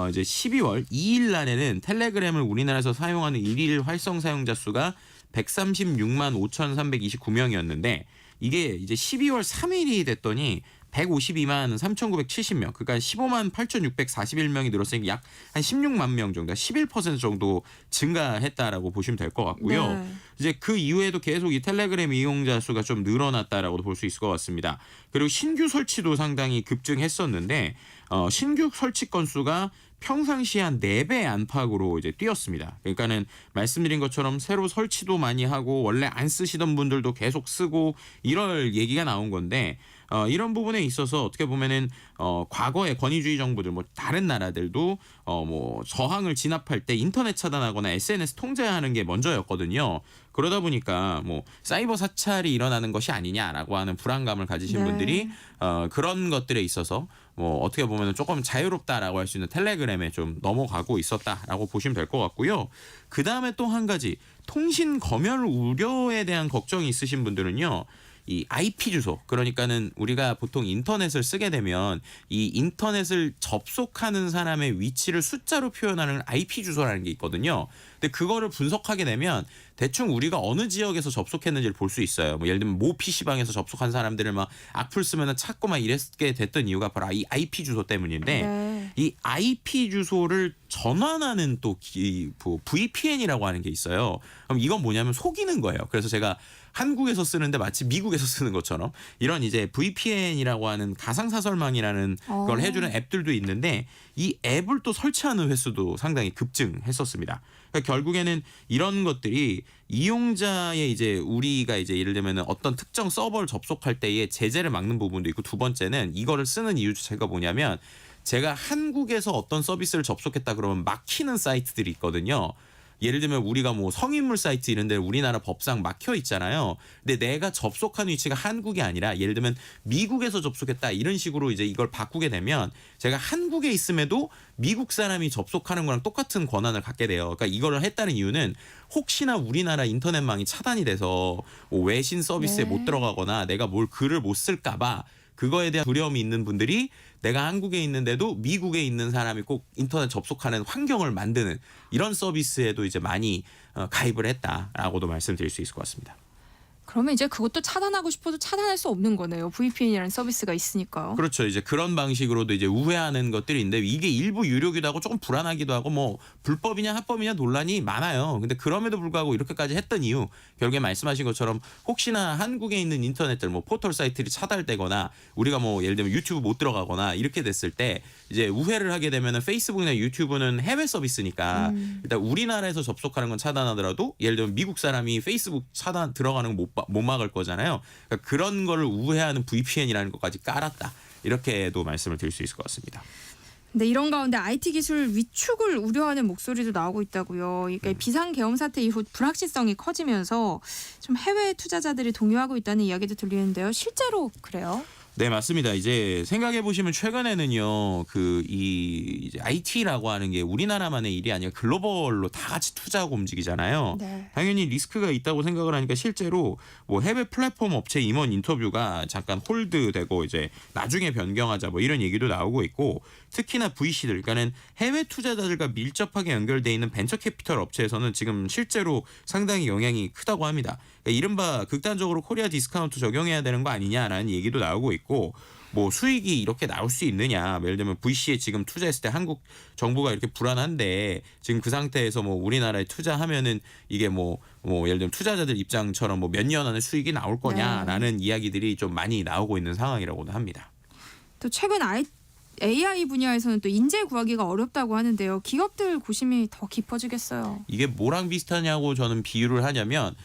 이제 12월 2일 날에는 텔레그램을 우리나라에서 사용하는 일일 활성 사용자 수가 136만 5,329명이었는데 이게 이제 12월 3일이 됐더니 152만 3,970명, 그러니까 15만 8,641명이 늘었으니까 약 한 16만 명 정도, 11% 정도 증가했다라고 보시면 될 것 같고요. 네. 이제 그 이후에도 계속 이 텔레그램 이용자 수가 좀 늘어났다라고도 볼 수 있을 것 같습니다. 그리고 신규 설치도 상당히 급증했었는데 신규 설치 건수가 평상시에 한 4배 안팎으로 이제 뛰었습니다. 그러니까는 말씀드린 것처럼 새로 설치도 많이 하고 원래 안 쓰시던 분들도 계속 쓰고 이럴 얘기가 나온 건데 이런 부분에 있어서 어떻게 보면은 과거의 권위주의 정부들 뭐 다른 나라들도 뭐 저항을 진압할 때 인터넷 차단하거나 SNS 통제하는 게 먼저였거든요. 그러다 보니까 뭐 사이버 사찰이 일어나는 것이 아니냐라고 하는 불안감을 가지신 네. 분들이 그런 것들에 있어서 뭐 어떻게 보면 조금 자유롭다라고 할 수 있는 텔레그램에 좀 넘어가고 있었다라고 보시면 될 것 같고요. 그 다음에 또 한 가지 통신 검열 우려에 대한 걱정이 있으신 분들은요. 이 IP 주소, 그러니까는 우리가 보통 인터넷을 쓰게 되면 이 인터넷을 접속하는 사람의 위치를 숫자로 표현하는 IP 주소라는 게 있거든요. 근데 그거를 분석하게 되면 대충 우리가 어느 지역에서 접속했는지를 볼 수 있어요. 뭐 예를 들면 모 PC방에서 접속한 사람들을 막 악플 쓰면 찾고 막 이랬게 됐던 이유가 바로 이 IP 주소 때문인데 네. 이 IP 주소를 전환하는 또 VPN이라고 하는 게 있어요. 그럼 이건 뭐냐면 속이는 거예요. 그래서 제가 한국에서 쓰는데 마치 미국에서 쓰는 것처럼 이런 이제 VPN이라고 하는 가상사설망이라는 걸 해주는 앱들도 있는데 이 앱을 또 설치하는 횟수도 상당히 급증했었습니다. 그러니까 결국에는 이런 것들이 이용자의 이제 우리가 이제 예를 들면 어떤 특정 서버를 접속할 때에 제재를 막는 부분도 있고 두 번째는 이거를 쓰는 이유 자체가 뭐냐면 제가 한국에서 어떤 서비스를 접속했다 그러면 막히는 사이트들이 있거든요. 예를 들면 우리가 뭐 성인물 사이트 이런 데 우리나라 법상 막혀 있잖아요. 근데 내가 접속한 위치가 한국이 아니라 예를 들면 미국에서 접속했다 이런 식으로 이제 이걸 바꾸게 되면 제가 한국에 있음에도 미국 사람이 접속하는 거랑 똑같은 권한을 갖게 돼요. 그러니까 이거를 했다는 이유는 혹시나 우리나라 인터넷망이 차단이 돼서 뭐 외신 서비스에 못 들어가거나 내가 뭘 글을 못 쓸까 봐 그거에 대한 두려움이 있는 분들이 내가 한국에 있는데도 미국에 있는 사람이 꼭 인터넷 접속하는 환경을 만드는 이런 서비스에도 이제 많이 가입을 했다라고도 말씀드릴 수 있을 것 같습니다. 그러면 이제 그것도 차단하고 싶어도 차단할 수 없는 거네요. VPN이라는 서비스가 있으니까요. 그렇죠. 이제 그런 방식으로도 이제 우회하는 것들이 있는데 이게 일부 유료기도 하고 조금 불안하기도 하고 뭐 불법이냐 합법이냐 논란이 많아요. 근데 그럼에도 불구하고 이렇게까지 했던 이유 결국에 말씀하신 것처럼 혹시나 한국에 있는 인터넷들 뭐 포털 사이트들이 차단되거나 우리가 뭐 예를 들면 유튜브 못 들어가거나 이렇게 됐을 때 이제 우회를 하게 되면은 페이스북이나 유튜브는 해외 서비스니까 일단 우리나라에서 접속하는 건 차단하더라도 예를 들면 미국 사람이 페이스북 차단 들어가는 거 못 막을 거잖아요. 그러니까 그런 거를 우회하는 VPN이라는 것까지 깔았다. 이렇게도 말씀을 드릴 수 있을 것 같습니다. 근데 이런 가운데 IT 기술 위축을 우려하는 목소리도 나오고 있다고요. 이게 비상 계엄 사태 이후 불확실성이 커지면서 좀 해외 투자자들이 동요하고 있다는 이야기도 들리는데요. 실제로 그래요? 네, 맞습니다. 이제 생각해 보시면 최근에는요, 이제 IT라고 하는 게 우리나라만의 일이 아니라 글로벌로 다 같이 투자하고 움직이잖아요. 네. 당연히 리스크가 있다고 생각을 하니까 실제로 뭐 해외 플랫폼 업체 임원 인터뷰가 잠깐 홀드되고 이제 나중에 변경하자 뭐 이런 얘기도 나오고 있고 특히나 VC들, 그러니까는 해외 투자자들과 밀접하게 연결돼 있는 벤처 캐피털 업체에서는 지금 실제로 상당히 영향이 크다고 합니다. 그러니까 이른바 극단적으로 코리아 디스카운트 적용해야 되는 거 아니냐라는 얘기도 나오고 있고 뭐 수익이 이렇게 나올 수 있느냐, 예를 들면 VC에 지금 투자했을 때 한국 정부가 이렇게 불안한데 지금 그 상태에서 뭐 우리나라에 투자하면은 이게 뭐 예를 들면 투자자들 입장처럼 뭐 몇 년 안에 수익이 나올 거냐라는 이야기들이 좀 많이 나오고 있는 상황이라고도 합니다. 또 최근 AI 분야에서는 또 인재 구하기가 어렵다고 하는데요. 기업들 고심이 더 깊어지겠어요. 이게 뭐랑 비슷하냐고 저는 비유를 하냐면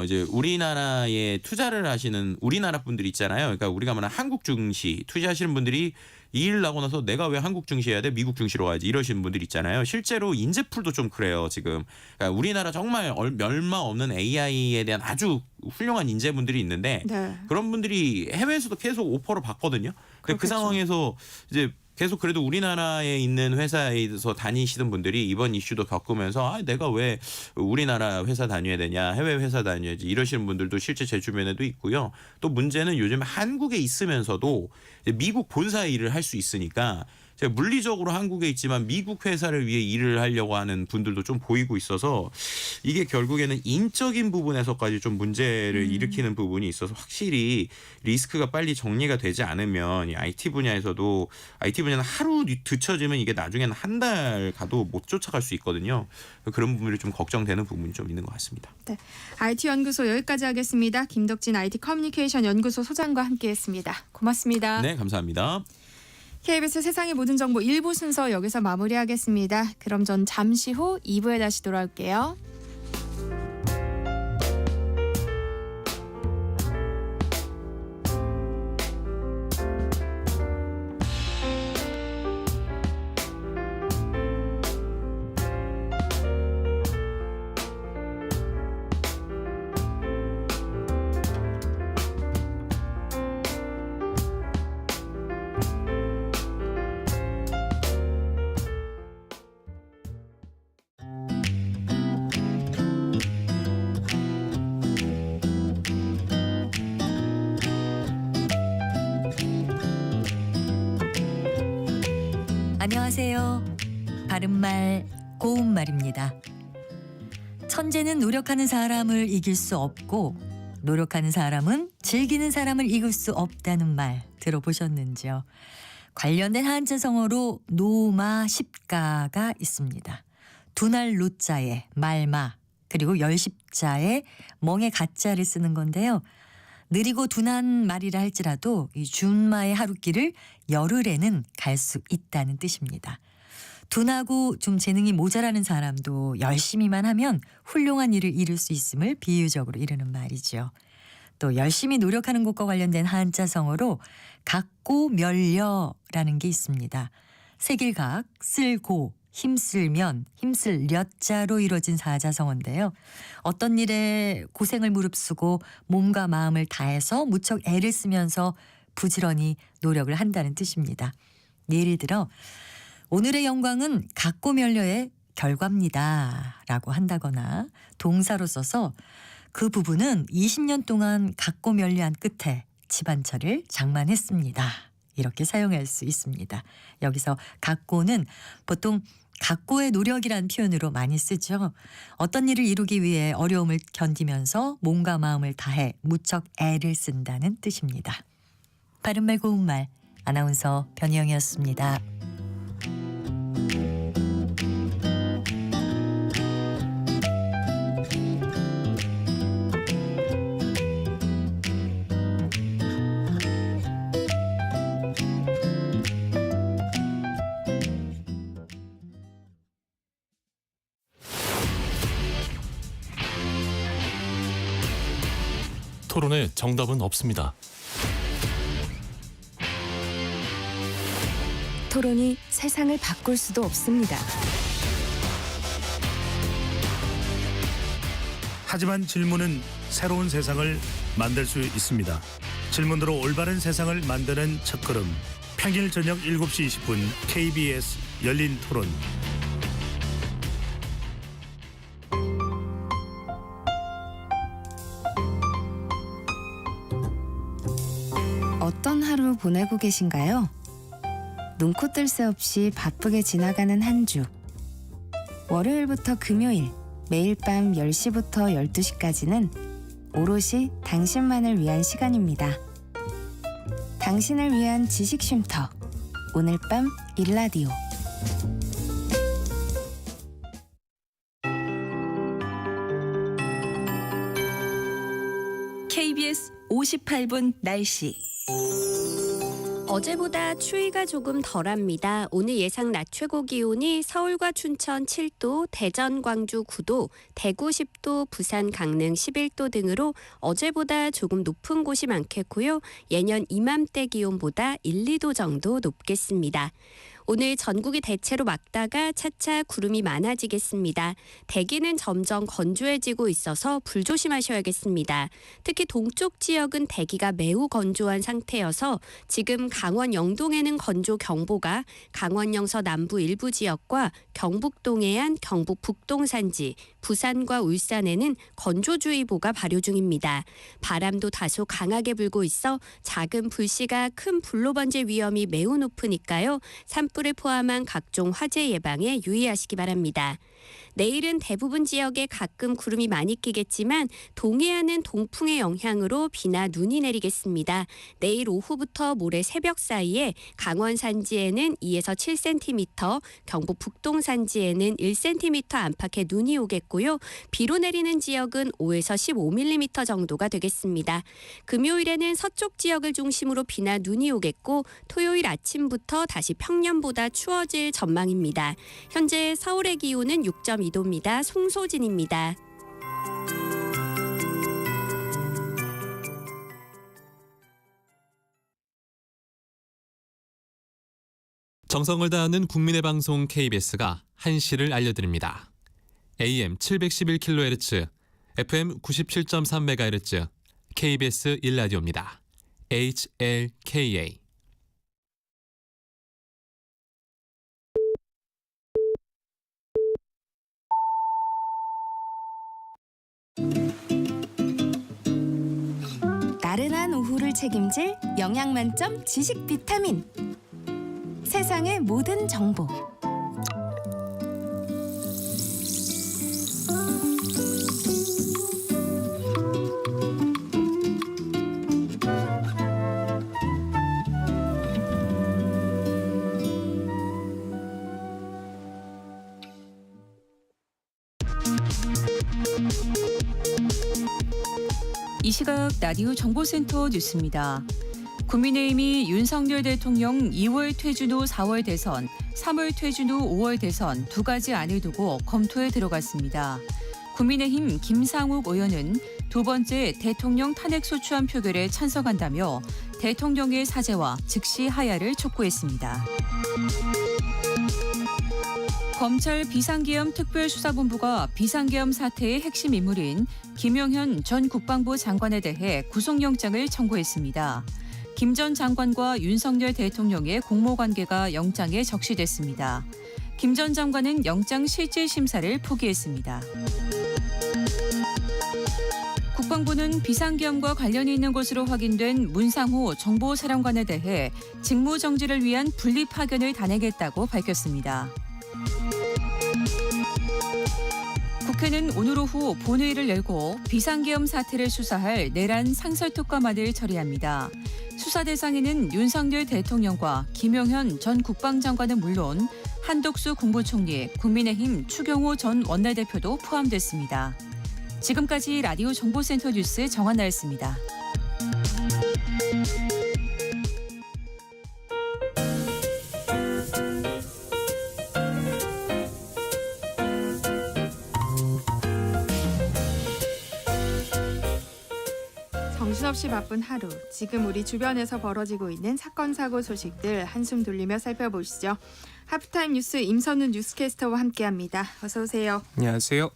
이제 우리나라에 투자를 하시는 우리나라 분들 있잖아요. 그러니까 우리가 말하는 한국 증시 투자하시는 분들이 이 일 나고 나서 내가 왜 한국 증시 해야 돼? 미국 증시로 가야지 이러시는 분들 있잖아요. 실제로 인재풀도 좀 그래요. 지금 그러니까 우리나라 정말 얼마 없는 AI에 대한 아주 훌륭한 인재분들이 있는데 네. 그런 분들이 해외에서도 계속 오퍼를 받거든요. 근데 그 그렇겠죠. 상황에서 이제 계속 그래도 우리나라에 있는 회사에서 다니시던 분들이 이번 이슈도 겪으면서 내가 왜 우리나라 회사 다녀야 되냐, 해외 회사 다녀야지 이러시는 분들도 실제 제 주변에도 있고요. 또 문제는 요즘 한국에 있으면서도 이제 미국 본사에 일을 할 수 있으니까 제가 물리적으로 한국에 있지만 미국 회사를 위해 일을 하려고 하는 분들도 좀 보이고 있어서 이게 결국에는 인적인 부분에서까지 좀 문제를 일으키는 부분이 있어서 확실히 리스크가 빨리 정리가 되지 않으면 이 IT 분야에서도 IT 분야는 하루 뒤처지면 이게 나중에는 한 달 가도 못 쫓아갈 수 있거든요. 그런 부분이 좀 걱정되는 부분이 좀 있는 것 같습니다. 네, IT 연구소 여기까지 하겠습니다. 김덕진 IT 커뮤니케이션 연구소 소장과 함께했습니다. 고맙습니다. 네, 감사합니다. KBS 세상의 모든 정보 1부 순서 여기서 마무리하겠습니다. 그럼 전 잠시 후 2부에 다시 돌아올게요. 안녕하세요. 바른말 고운말입니다. 천재는 노력하는 사람을 이길 수 없고 노력하는 사람은 즐기는 사람을 이길 수 없다는 말 들어보셨는지요? 관련된 한자성어로 노마 십가가 있습니다. 두날 노자에 말마 그리고 열십자에 멍에 가자를 쓰는 건데요. 느리고 둔한 말이라 할지라도 이 준마의 하루길을 열흘에는 갈 수 있다는 뜻입니다. 둔하고 좀 재능이 모자라는 사람도 열심히만 하면 훌륭한 일을 이룰 수 있음을 비유적으로 이르는 말이죠. 또 열심히 노력하는 것과 관련된 한자성어로 각고멸려라는 게 있습니다. 세길각, 쓸고, 힘쓸면, 힘쓸 려자로 이루어진 사자성어인데요. 어떤 일에 고생을 무릅쓰고 몸과 마음을 다해서 무척 애를 쓰면서 부지런히 노력을 한다는 뜻입니다. 예를 들어 오늘의 영광은 각고멸려의 결과입니다 라고 한다거나 동사로 써서 그 부부는 20년 동안 각고멸려한 끝에 집안처를 장만했습니다. 이렇게 사용할 수 있습니다. 여기서 각고는 보통 각고의 노력이라는 표현으로 많이 쓰죠. 어떤 일을 이루기 위해 어려움을 견디면서 몸과 마음을 다해 무척 애를 쓴다는 뜻입니다. 바른말 고운말 아나운서 변희영이었습니다. 토론에 정답은 없습니다. 토론이 세상을 바꿀 수도 없습니다. 하지만 질문은 새로운 세상을 만들 수 있습니다. 질문으로 올바른 세상을 만드는 첫걸음. 평일 저녁 7시 20분 KBS 열린 토론. 어떤 하루 보내고 계신가요? 눈코 뜰 새 없이 바쁘게 지나가는 한 주. 월요일부터 금요일, 매일 밤 10시부터 12시까지는 오롯이 당신만을 위한 시간입니다. 당신을 위한 지식 쉼터. 오늘 밤 일라디오. KBS 58분 날씨. 어제보다 추위가 조금 덜합니다. 오늘 예상 낮 최고 기온이 서울과 춘천 7도, 대전, 광주 9도, 대구 10도, 부산, 강릉 11도 등으로 어제보다 조금 높은 곳이 많겠고요. 예년 이맘때 기온보다 1, 2도 정도 높겠습니다. 오늘 전국이 대체로 맑다가 차차 구름이 많아지겠습니다. 대기는 점점 건조해지고 있어서 불조심하셔야겠습니다. 특히 동쪽 지역은 대기가 매우 건조한 상태여서 지금 강원 영동에는 건조경보가, 강원 영서 남부 일부 지역과 경북 동해안, 경북 북동 산지, 부산과 울산에는 건조주의보가 발효 중입니다. 바람도 다소 강하게 불고 있어 작은 불씨가 큰 불로 번질 위험이 매우 높으니까요. 산불을 포함한 각종 화재 예방에 유의하시기 바랍니다. 내일은 대부분 지역에 가끔 구름이 많이 끼겠지만 동해안은 동풍의 영향으로 비나 눈이 내리겠습니다. 내일 오후부터 모레 새벽 사이에 강원 산지에는 2에서 7cm, 경북 북동 산지에는 1cm 안팎의 눈이 오겠고요. 비로 내리는 지역은 5에서 15mm 정도가 되겠습니다. 금요일에는 서쪽 지역을 중심으로 비나 눈이 오겠고 토요일 아침부터 다시 평년보다 추워질 전망입니다. 현재 서울의 기온은 6.2도입니다. 송소진입니다. 정성을 다하는 국민의 방송 KBS가 한시를 알려드립니다. AM 711kHz, FM 97.3MHz, KBS 1라디오입니다. HLKA. 나른한 오후를 책임질 영양 만점 지식 비타민. 세상의 모든 정보. 이 시각 라디오 정보센터 뉴스입니다. 국민의힘이 윤석열 대통령 2월 퇴진 후 4월 대선, 3월 퇴진 후 5월 대선 두 가지 안을 두고 검토에 들어갔습니다. 국민의힘 김상욱 의원은 두 번째 대통령 탄핵소추안 표결에 찬성한다며 대통령의 사죄와 즉시 하야를 촉구했습니다. 검찰 비상계엄 특별수사본부가 비상계엄 사태의 핵심 인물인 김용현 전 국방부 장관에 대해 구속영장을 청구했습니다. 김 전 장관과 윤석열 대통령의 공모관계가 영장에 적시됐습니다. 김 전 장관은 영장 실질 심사를 포기했습니다. 국방부는 비상계엄과 관련이 있는 것으로 확인된 문상호 정보사령관에 대해 직무정지를 위한 분리파견을 단행했다고 밝혔습니다. 국회는 오늘 오후 본회의를 열고 비상계엄 사태를 수사할 내란 상설특검안을 처리합니다. 수사 대상에는 윤석열 대통령과 김용현 전 국방장관은 물론 한덕수 국무총리, 국민의힘 추경호 전 원내대표도 포함됐습니다. 지금까지 라디오 정보센터 뉴스 정한나였습니다. 정신없이 바쁜 하루, 지금 우리 주변에서 벌어지고 있는 사건, 사고 소식들 한숨 돌리며 살펴보시죠. 하프타임 뉴스 임선훈 뉴스캐스터와 함께합니다. 어서 오세요. 안녕하세요.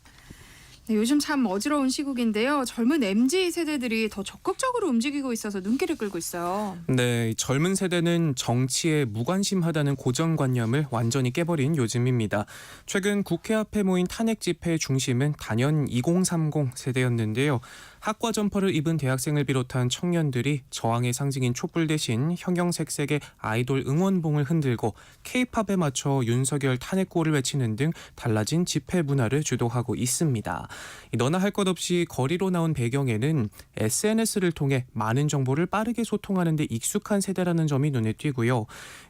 네, 요즘 참 어지러운 시국인데요. 젊은 MZ 세대들이 더 적극적으로 움직이고 있어서 눈길을 끌고 있어요. 네, 젊은 세대는 정치에 무관심하다는 고정관념을 완전히 깨버린 요즘입니다. 최근 국회 앞에 모인 탄핵 집회의 중심은 단연 2030 세대였는데요. 학과 점퍼를 입은 대학생을 비롯한 청년들이 저항의 상징인 촛불 대신 형형색색의 아이돌 응원봉을 흔들고 K-팝에 맞춰 윤석열 탄핵고를 외치는 등 달라진 집회 문화를 주도하고 있습니다. 너나 할 것 없이 거리로 나온 배경에는 SNS를 통해 많은 정보를 빠르게 소통하는 데 익숙한 세대라는 점이 눈에 띄고요.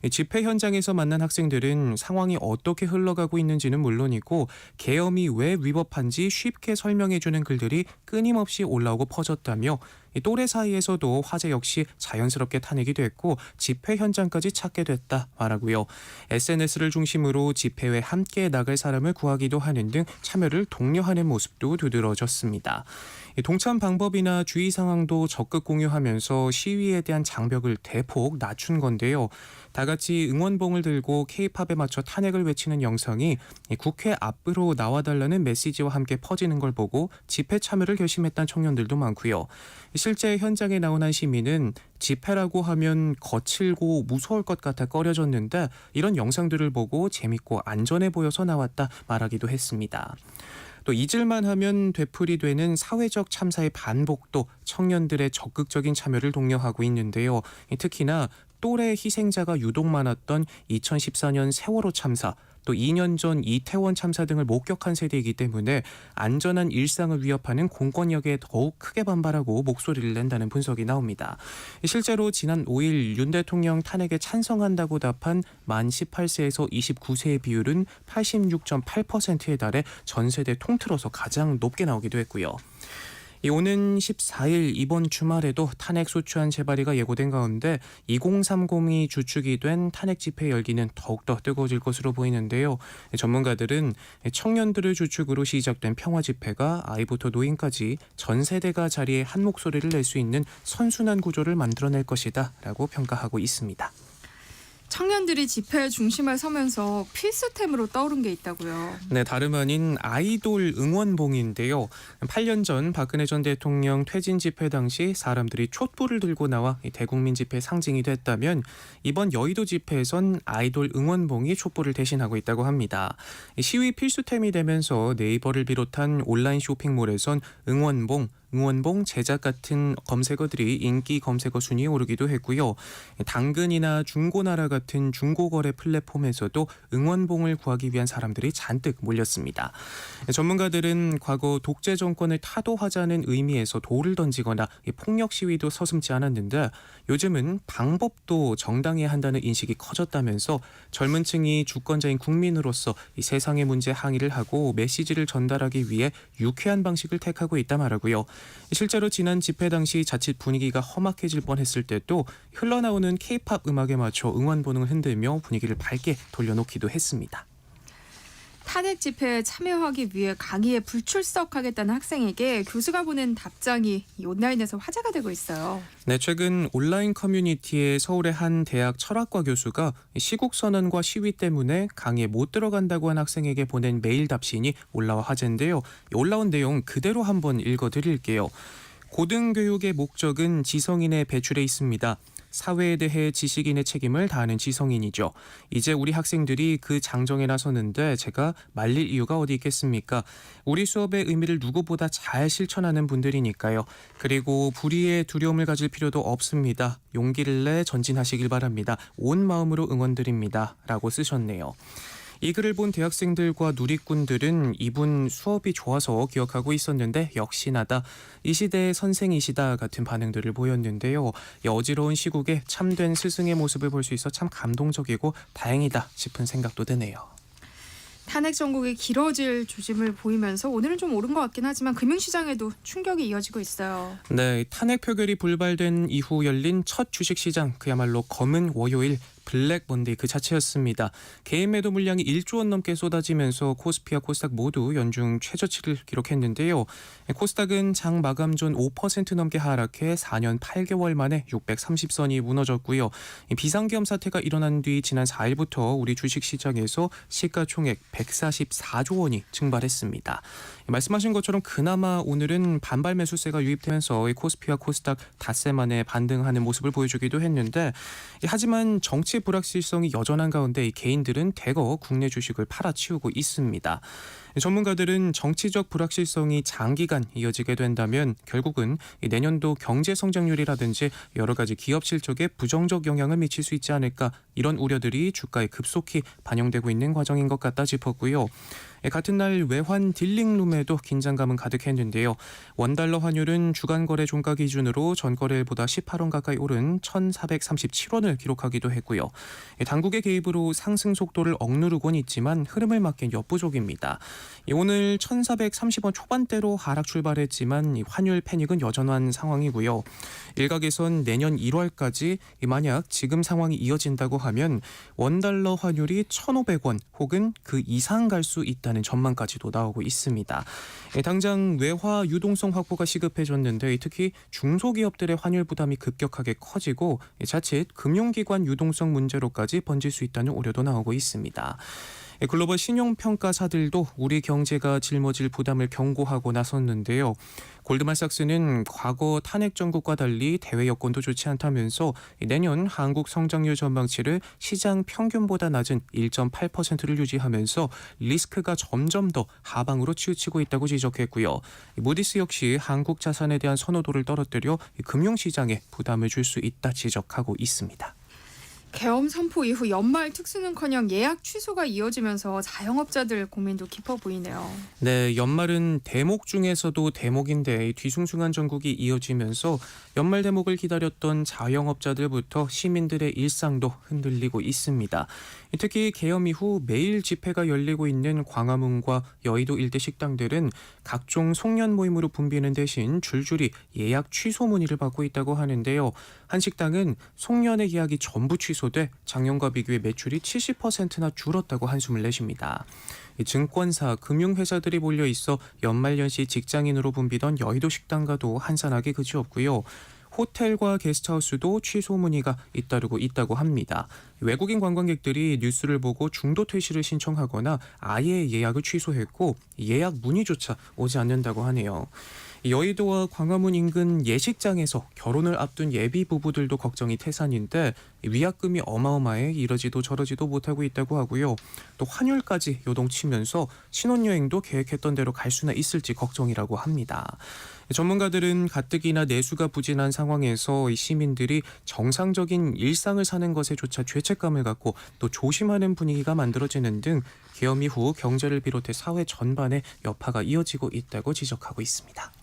집회 현장에서 만난 학생들은 상황이 어떻게 흘러가고 있는지는 물론이고 계엄이 왜 위법한지 쉽게 설명해주는 글들이 끊임없이 올라오고 퍼졌다며 이 또래 사이에서도 화재 역시 자연스럽게 탄핵이 됐고 집회 현장까지 찾게 됐다 말하고요. SNS를 중심으로 집회에 함께 나갈 사람을 구하기도 하는 등 참여를 독려하는 모습도 두드러졌습니다. 동참 방법이나 주의 상황도 적극 공유하면서 시위에 대한 장벽을 대폭 낮춘 건데요. 다 같이 응원봉을 들고 K-팝에 맞춰 탄핵을 외치는 영상이 국회 앞으로 나와달라는 메시지와 함께 퍼지는 걸 보고 집회 참여를 결심했다는 청년들도 많고요. 실제 현장에 나온 한 시민은 집회라고 하면 거칠고 무서울 것 같아 꺼려졌는데 이런 영상들을 보고 재밌고 안전해 보여서 나왔다 말하기도 했습니다. 또 잊을만 하면 되풀이되는 사회적 참사의 반복도 청년들의 적극적인 참여를 독려하고 있는데요. 특히나 또래 희생자가 유독 많았던 2014년 세월호 참사, 또 2년 전 이태원 참사 등을 목격한 세대이기 때문에 안전한 일상을 위협하는 공권력에 더욱 크게 반발하고 목소리를 낸다는 분석이 나옵니다. 실제로 지난 5일 윤 대통령 탄핵에 찬성한다고 답한 만 18세에서 29세의 비율은 86.8%에 달해 전 세대 통틀어서 가장 높게 나오기도 했고요. 오는 14일 이번 주말에도 탄핵 소추안 재발의가 예고된 가운데 2030이 주축이 된 탄핵 집회 열기는 더욱더 뜨거워질 것으로 보이는데요. 전문가들은 청년들을 주축으로 시작된 평화 집회가 아이부터 노인까지 전 세대가 자리에 한 목소리를 낼 수 있는 선순환 구조를 만들어낼 것이다 라고 평가하고 있습니다. 청년들이 집회 중심에 서면서 필수템으로 떠오른 게 있다고요. 네, 다름 아닌 아이돌 응원봉인데요. 8년 전 박근혜 전 대통령 퇴진 집회 당시 사람들이 촛불을 들고 나와 대국민 집회 상징이 됐다면 이번 여의도 집회에선 아이돌 응원봉이 촛불을 대신하고 있다고 합니다. 시위 필수템이 되면서 네이버를 비롯한 온라인 쇼핑몰에선 응원봉 제작 같은 검색어들이 인기 검색어 순위에 오르기도 했고요. 당근이나 중고나라 같은 중고거래 플랫폼에서도 응원봉을 구하기 위한 사람들이 잔뜩 몰렸습니다. 전문가들은 과거 독재 정권을 타도하자는 의미에서 돌을 던지거나 폭력 시위도 서슴지 않았는데 요즘은 방법도 정당해야 한다는 인식이 커졌다면서 젊은 층이 주권자인 국민으로서 이 세상의 문제 항의를 하고 메시지를 전달하기 위해 유쾌한 방식을 택하고 있다 말하고요. 실제로 지난 집회 당시 자칫 분위기가 험악해질 뻔했을 때도 흘러나오는 K-팝 음악에 맞춰 응원봉을 흔들며 분위기를 밝게 돌려놓기도 했습니다. 탄핵 집회에 참여하기 위해 강의에 불출석하겠다는 학생에게 교수가 보낸 답장이 온라인에서 화제가 되고 있어요. 네, 최근 온라인 커뮤니티에 서울의 한 대학 철학과 교수가 시국 선언과 시위 때문에 강의에 못 들어간다고 한 학생에게 보낸 메일 답신이 올라와 화제인데요. 올라온 내용 그대로 한번 읽어드릴게요. 고등교육의 목적은 지성인의 배출에 있습니다. 사회에 대해 지식인의 책임을 다하는 지성인이죠. 이제 우리 학생들이 그 장정에 나서는데 제가 말릴 이유가 어디 있겠습니까? 우리 수업의 의미를 누구보다 잘 실천하는 분들이니까요. 그리고 불의의 두려움을 가질 필요도 없습니다. 용기를 내 전진하시길 바랍니다. 온 마음으로 응원드립니다. 라고 쓰셨네요. 이 글을 본 대학생들과 누리꾼들은 이분 수업이 좋아서 기억하고 있었는데 역시나다. 이 시대의 선생이시다 같은 반응들을 보였는데요. 이 어지러운 시국에 참된 스승의 모습을 볼 수 있어 참 감동적이고 다행이다 싶은 생각도 드네요. 탄핵 정국이 길어질 조짐을 보이면서 오늘은 좀 오른 것 같긴 하지만 금융시장에도 충격이 이어지고 있어요. 네, 탄핵 표결이 불발된 이후 열린 첫 주식시장 그야말로 검은 월요일 블랙 먼데이 그 자체였습니다. 개인 매도 물량이 1조 원 넘게 쏟아지면서 코스피와 코스닥 모두 연중 최저치를 기록했는데요. 코스닥은 장 마감 전 5% 넘게 하락해 4년 8개월 만에 630선이 무너졌고요. 비상계엄 사태가 일어난 뒤 지난 4일부터 우리 주식시장에서 시가총액 144조 원이 증발했습니다. 말씀하신 것처럼 그나마 오늘은 반발 매수세가 유입되면서 코스피와 코스닥 닷새 만에 반등하는 모습을 보여주기도 했는데 하지만 정치 불확실성이 여전한 가운데 개인들은 대거 국내 주식을 팔아치우고 있습니다. 전문가들은 정치적 불확실성이 장기간 이어지게 된다면 결국은 내년도 경제 성장률이라든지 여러 가지 기업 실적에 부정적 영향을 미칠 수 있지 않을까 이런 우려들이 주가에 급속히 반영되고 있는 과정인 것 같다 짚었고요. 같은 날 외환 딜링룸에도 긴장감은 가득했는데요. 원달러 환율은 주간 거래 종가 기준으로 전거래일보다 18원 가까이 오른 1,437원을 기록하기도 했고요. 당국의 개입으로 상승 속도를 억누르곤 있지만 흐름을 막긴 역부족입니다. 오늘 1,430원 초반대로 하락 출발했지만 환율 패닉은 여전한 상황이고요. 일각에선 내년 1월까지 만약 지금 상황이 이어진다고 하면 원달러 환율이 1,500원 혹은 그 이상 갈 수 있다는 전망까지도 나오고 있습니다. 당장 외화 유동성 확보가 시급해졌는데 특히 중소기업들의 환율 부담이 급격하게 커지고 자칫 금융기관 유동성 문제로까지 번질 수 있다는 우려도 나오고 있습니다. 글로벌 신용평가사들도 우리 경제가 짊어질 부담을 경고하고 나섰는데요. 골드만삭스는 과거 탄핵 정국과 달리 대외 여건도 좋지 않다면서 내년 한국 성장률 전망치를 시장 평균보다 낮은 1.8%를 유지하면서 리스크가 점점 더 하방으로 치우치고 있다고 지적했고요. 무디스 역시 한국 자산에 대한 선호도를 떨어뜨려 금융시장에 부담을 줄 수 있다 지적하고 있습니다. 계엄 선포 이후 연말 특수는커녕 예약 취소가 이어지면서 자영업자들 고민도 깊어 보이네요. 네, 연말은 대목 중에서도 대목인데 뒤숭숭한 전국이 이어지면서 연말 대목을 기다렸던 자영업자들부터 시민들의 일상도 흔들리고 있습니다. 특히 계엄 이후 매일 집회가 열리고 있는 광화문과 여의도 일대 식당들은 각종 송년 모임으로 붐비는 대신 줄줄이 예약 취소 문의를 받고 있다고 하는데요. 한 식당은 송년회 예약이 전부 취소돼 작년과 비교해 매출이 70%나 줄었다고 한숨을 내쉽니다. 증권사, 금융회사들이 몰려 있어 연말연시 직장인으로 붐비던 여의도 식당과도 한산하기 그지없고요. 호텔과 게스트하우스도 취소 문의가 잇따르고 있다고 합니다. 외국인 관광객들이 뉴스를 보고 중도 퇴실을 신청하거나 아예 예약을 취소했고 예약 문의조차 오지 않는다고 하네요. 여의도와 광화문 인근 예식장에서 결혼을 앞둔 예비 부부들도 걱정이 태산인데 위약금이 어마어마해 이러지도 저러지도 못하고 있다고 하고요. 또 환율까지 요동치면서 신혼여행도 계획했던 대로 갈 수나 있을지 걱정이라고 합니다. 전문가들은 가뜩이나 내수가 부진한 상황에서 시민들이 정상적인 일상을 사는 것에조차 죄책감을 갖고 또 조심하는 분위기가 만들어지는 등 계엄 이후 경제를 비롯해 사회 전반에 여파가 이어지고 있다고 지적하고 있습니다.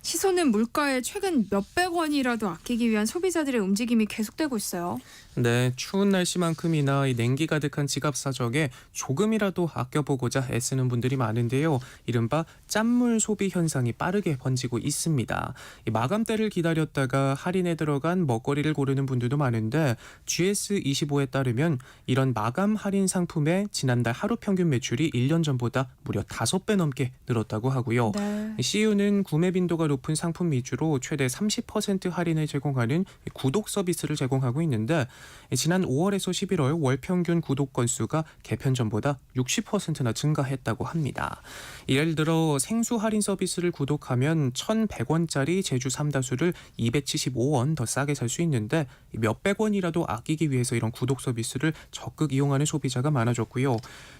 치솟는 물가에 최근 몇백 원이라도 아끼기 위한 소비자들의 움직임이 계속되고 있어요. 네, 추운 날씨만큼이나 냉기 가득한 지갑 사정에 조금이라도 아껴보고자 애쓰는 분들이 많은데요. 이른바 짠물 소비 현상이 빠르게 번지고 있습니다. 마감때를 기다렸다가 할인에 들어간 먹거리를 고르는 분들도 많은데 GS25에 따르면 이런 마감 할인 상품의 지난달 하루 평균 매출이 1년 전보다 무려 5배 넘게 늘었다고 하고요. 네. CU는 구매 빈도가 높은 상품 위주로 최대 30% 할인을 제공하는 구독 서비스를 제공하고 있는데 지난 5월에서 11월 월 평균 구독 건수가 개편 전보다 60%나 증가했다고 합니다. 예를 들어 생수 할인 서비스를 구독하면 1,100원짜리 제주 삼다수를 275원 더 싸게 살 수 있는데 몇백 원이라도 아끼기 위해서 이런 구독 서비스를 적극 이용하는 소비자가 많아졌고요.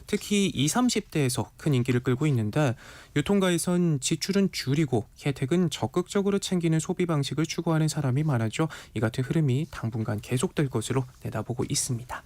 특히 20, 30대에서 큰 인기를 끌고 있는데 유통가에선 지출은 줄이고 혜택은 적극적으로 챙기는 소비 방식을 추구하는 사람이 많아져 이 같은 흐름이 당분간 계속될 것으로 내다보고 있습니다.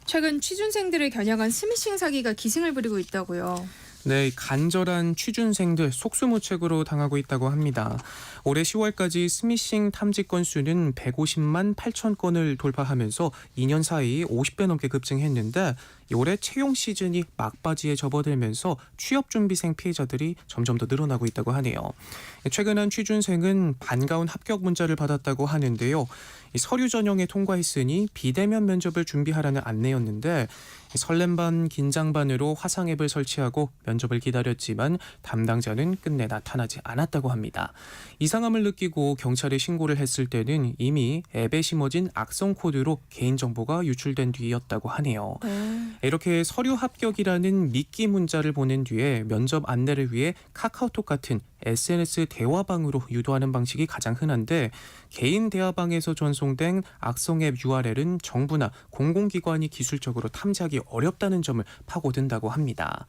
최근 취준생들을 겨냥한 스미싱 사기가 기승을 부리고 있다고요. 네, 간절한 취준생들 속수무책으로 당하고 있다고 합니다. 올해 10월까지 스미싱 탐지 건수는 150만 8천 건을 돌파하면서 2년 사이 50배 넘게 급증했는데 올해 채용 시즌이 막바지에 접어들면서 취업준비생 피해자들이 점점 더 늘어나고 있다고 하네요. 최근 한 취준생은 반가운 합격 문자를 받았다고 하는데요. 서류 전형에 통과했으니 비대면 면접을 준비하라는 안내였는데 설렘 반 긴장 반으로 화상 앱을 설치하고 면접을 기다렸지만 담당자는 끝내 나타나지 않았다고 합니다. 이상함을 느끼고 경찰에 신고를 했을 때는 이미 앱에 심어진 악성 코드로 개인정보가 유출된 뒤였다고 하네요. 이렇게 서류 합격이라는 미끼 문자를 보낸 뒤에 면접 안내를 위해 카카오톡 같은 SNS 대화방으로 유도하는 방식이 가장 흔한데 개인 대화방에서 전송된 악성 앱 URL은 정부나 공공기관이 기술적으로 탐지하기 어렵다는 점을 파고든다고 합니다.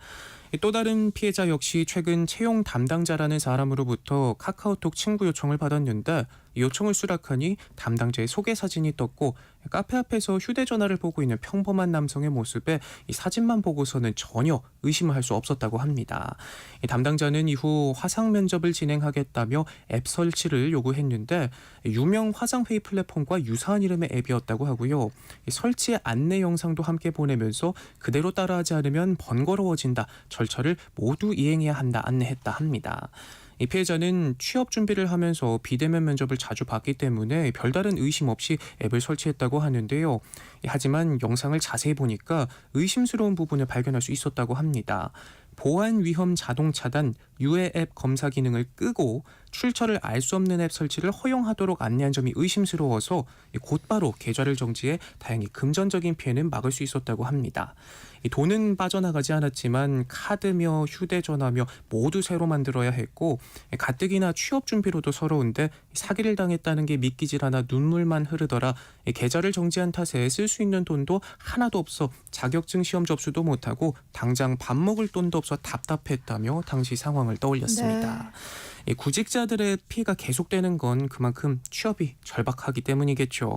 또 다른 피해자 역시 최근 채용 담당자라는 사람으로부터 카카오톡 친구 요청을 받았는데 요청을 수락하니 담당자의 소개 사진이 떴고 카페 앞에서 휴대전화를 보고 있는 평범한 남성의 모습에 이 사진만 보고서는 전혀 의심을 할 수 없었다고 합니다. 이 담당자는 이후 화상 면접을 진행하겠다며 앱 설치를 요구했는데 유명 화상회의 플랫폼과 유사한 이름의 앱이었다고 하고요. 이 설치 안내 영상도 함께 보내면서 그대로 따라하지 않으면 번거로워진다. 절차를 모두 이행해야 한다. 안내했다 합니다. 이 피해자는 취업 준비를 하면서 비대면 면접을 자주 봤기 때문에 별다른 의심 없이 앱을 설치했다고 하는데요. 하지만 영상을 자세히 보니까 의심스러운 부분을 발견할 수 있었다고 합니다. 보안 위험 자동 차단, 유해 앱 검사 기능을 끄고 출처를 알 수 없는 앱 설치를 허용하도록 안내한 점이 의심스러워서 곧바로 계좌를 정지해 다행히 금전적인 피해는 막을 수 있었다고 합니다. 돈은 빠져나가지 않았지만 카드며 휴대전화며 모두 새로 만들어야 했고 가뜩이나 취업 준비로도 서러운데 사기를 당했다는 게 믿기질 않아 눈물만 흐르더라. 계좌를 정지한 탓에 쓸 수 있는 돈도 하나도 없어 자격증 시험 접수도 못하고 당장 밥 먹을 돈도 없어 답답했다며 당시 상황을 떠올렸습니다. 네. 구직자들의 피해가 계속되는 건 그만큼 취업이 절박하기 때문이겠죠.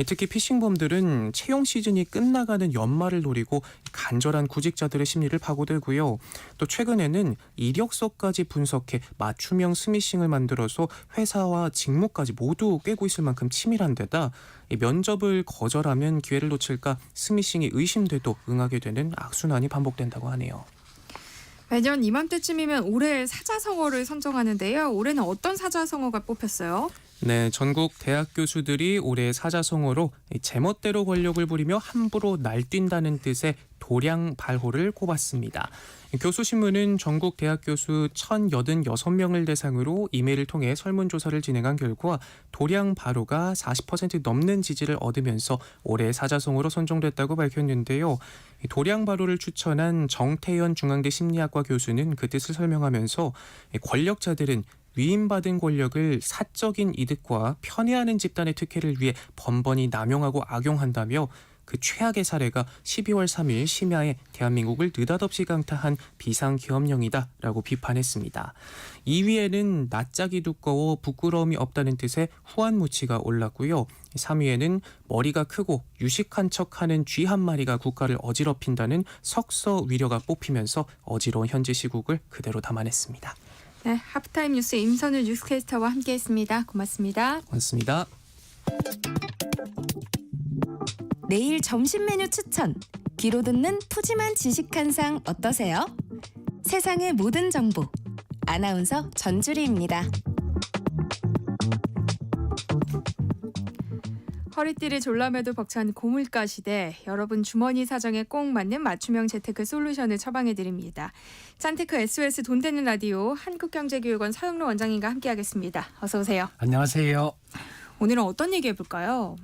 특히 피싱범들은 채용 시즌이 끝나가는 연말을 노리고 간절한 구직자들의 심리를 파고들고요. 또 최근에는 이력서까지 분석해 맞춤형 스미싱을 만들어서 회사와 직무까지 모두 꿰고 있을 만큼 치밀한 데다 면접을 거절하면 기회를 놓칠까 스미싱이 의심돼도 응하게 되는 악순환이 반복된다고 하네요. 매년 이맘때쯤이면 올해의 사자성어를 선정하는데요. 올해는 어떤 사자성어가 뽑혔어요? 네, 전국 대학 교수들이 올해 사자성어로 제멋대로 권력을 부리며 함부로 날뛴다는 뜻의 도량발호를 꼽았습니다. 교수신문은 전국 대학 교수 1,086명을 대상으로 이메일을 통해 설문조사를 진행한 결과 도량발호가 40% 넘는 지지를 얻으면서 올해 사자성어로 선정됐다고 밝혔는데요. 도량발호를 추천한 정태현 중앙대 심리학과 교수는 그 뜻을 설명하면서 권력자들은 위임받은 권력을 사적인 이득과 편애하는 집단의 특혜를 위해 번번이 남용하고 악용한다며 그 최악의 사례가 12월 3일 심야에 대한민국을 느닷없이 강타한 비상계엄령이다라고 비판했습니다. 2위에는 낯짝이 두꺼워 부끄러움이 없다는 뜻의 후한무치가 올랐고요. 3위에는 머리가 크고 유식한 척하는 쥐 한 마리가 국가를 어지럽힌다는 석서위려가 뽑히면서 어지러운 현재 시국을 그대로 담아냈습니다. 네, 하프타임 뉴스 임선우 뉴스캐스터와 함께했습니다. 고맙습니다. 고맙습니다. 내일 점심 메뉴 추천. 귀로 듣는 푸짐한 지식 한 상 어떠세요? 세상의 모든 정보. 아나운서 전주리입니다. 허리띠를 졸라매도 벅찬 고물가 시대, 여러분 주머니 사정에 꼭 맞는 맞춤형 재테크 솔루션을 처방해드립니다. 짠테크 SOS 돈 되는 라디오 한국경제교육원 서영로 원장님과 함께하겠습니다. 어서 오세요. 안녕하세요. 오늘은 어떤 얘기 해볼까요?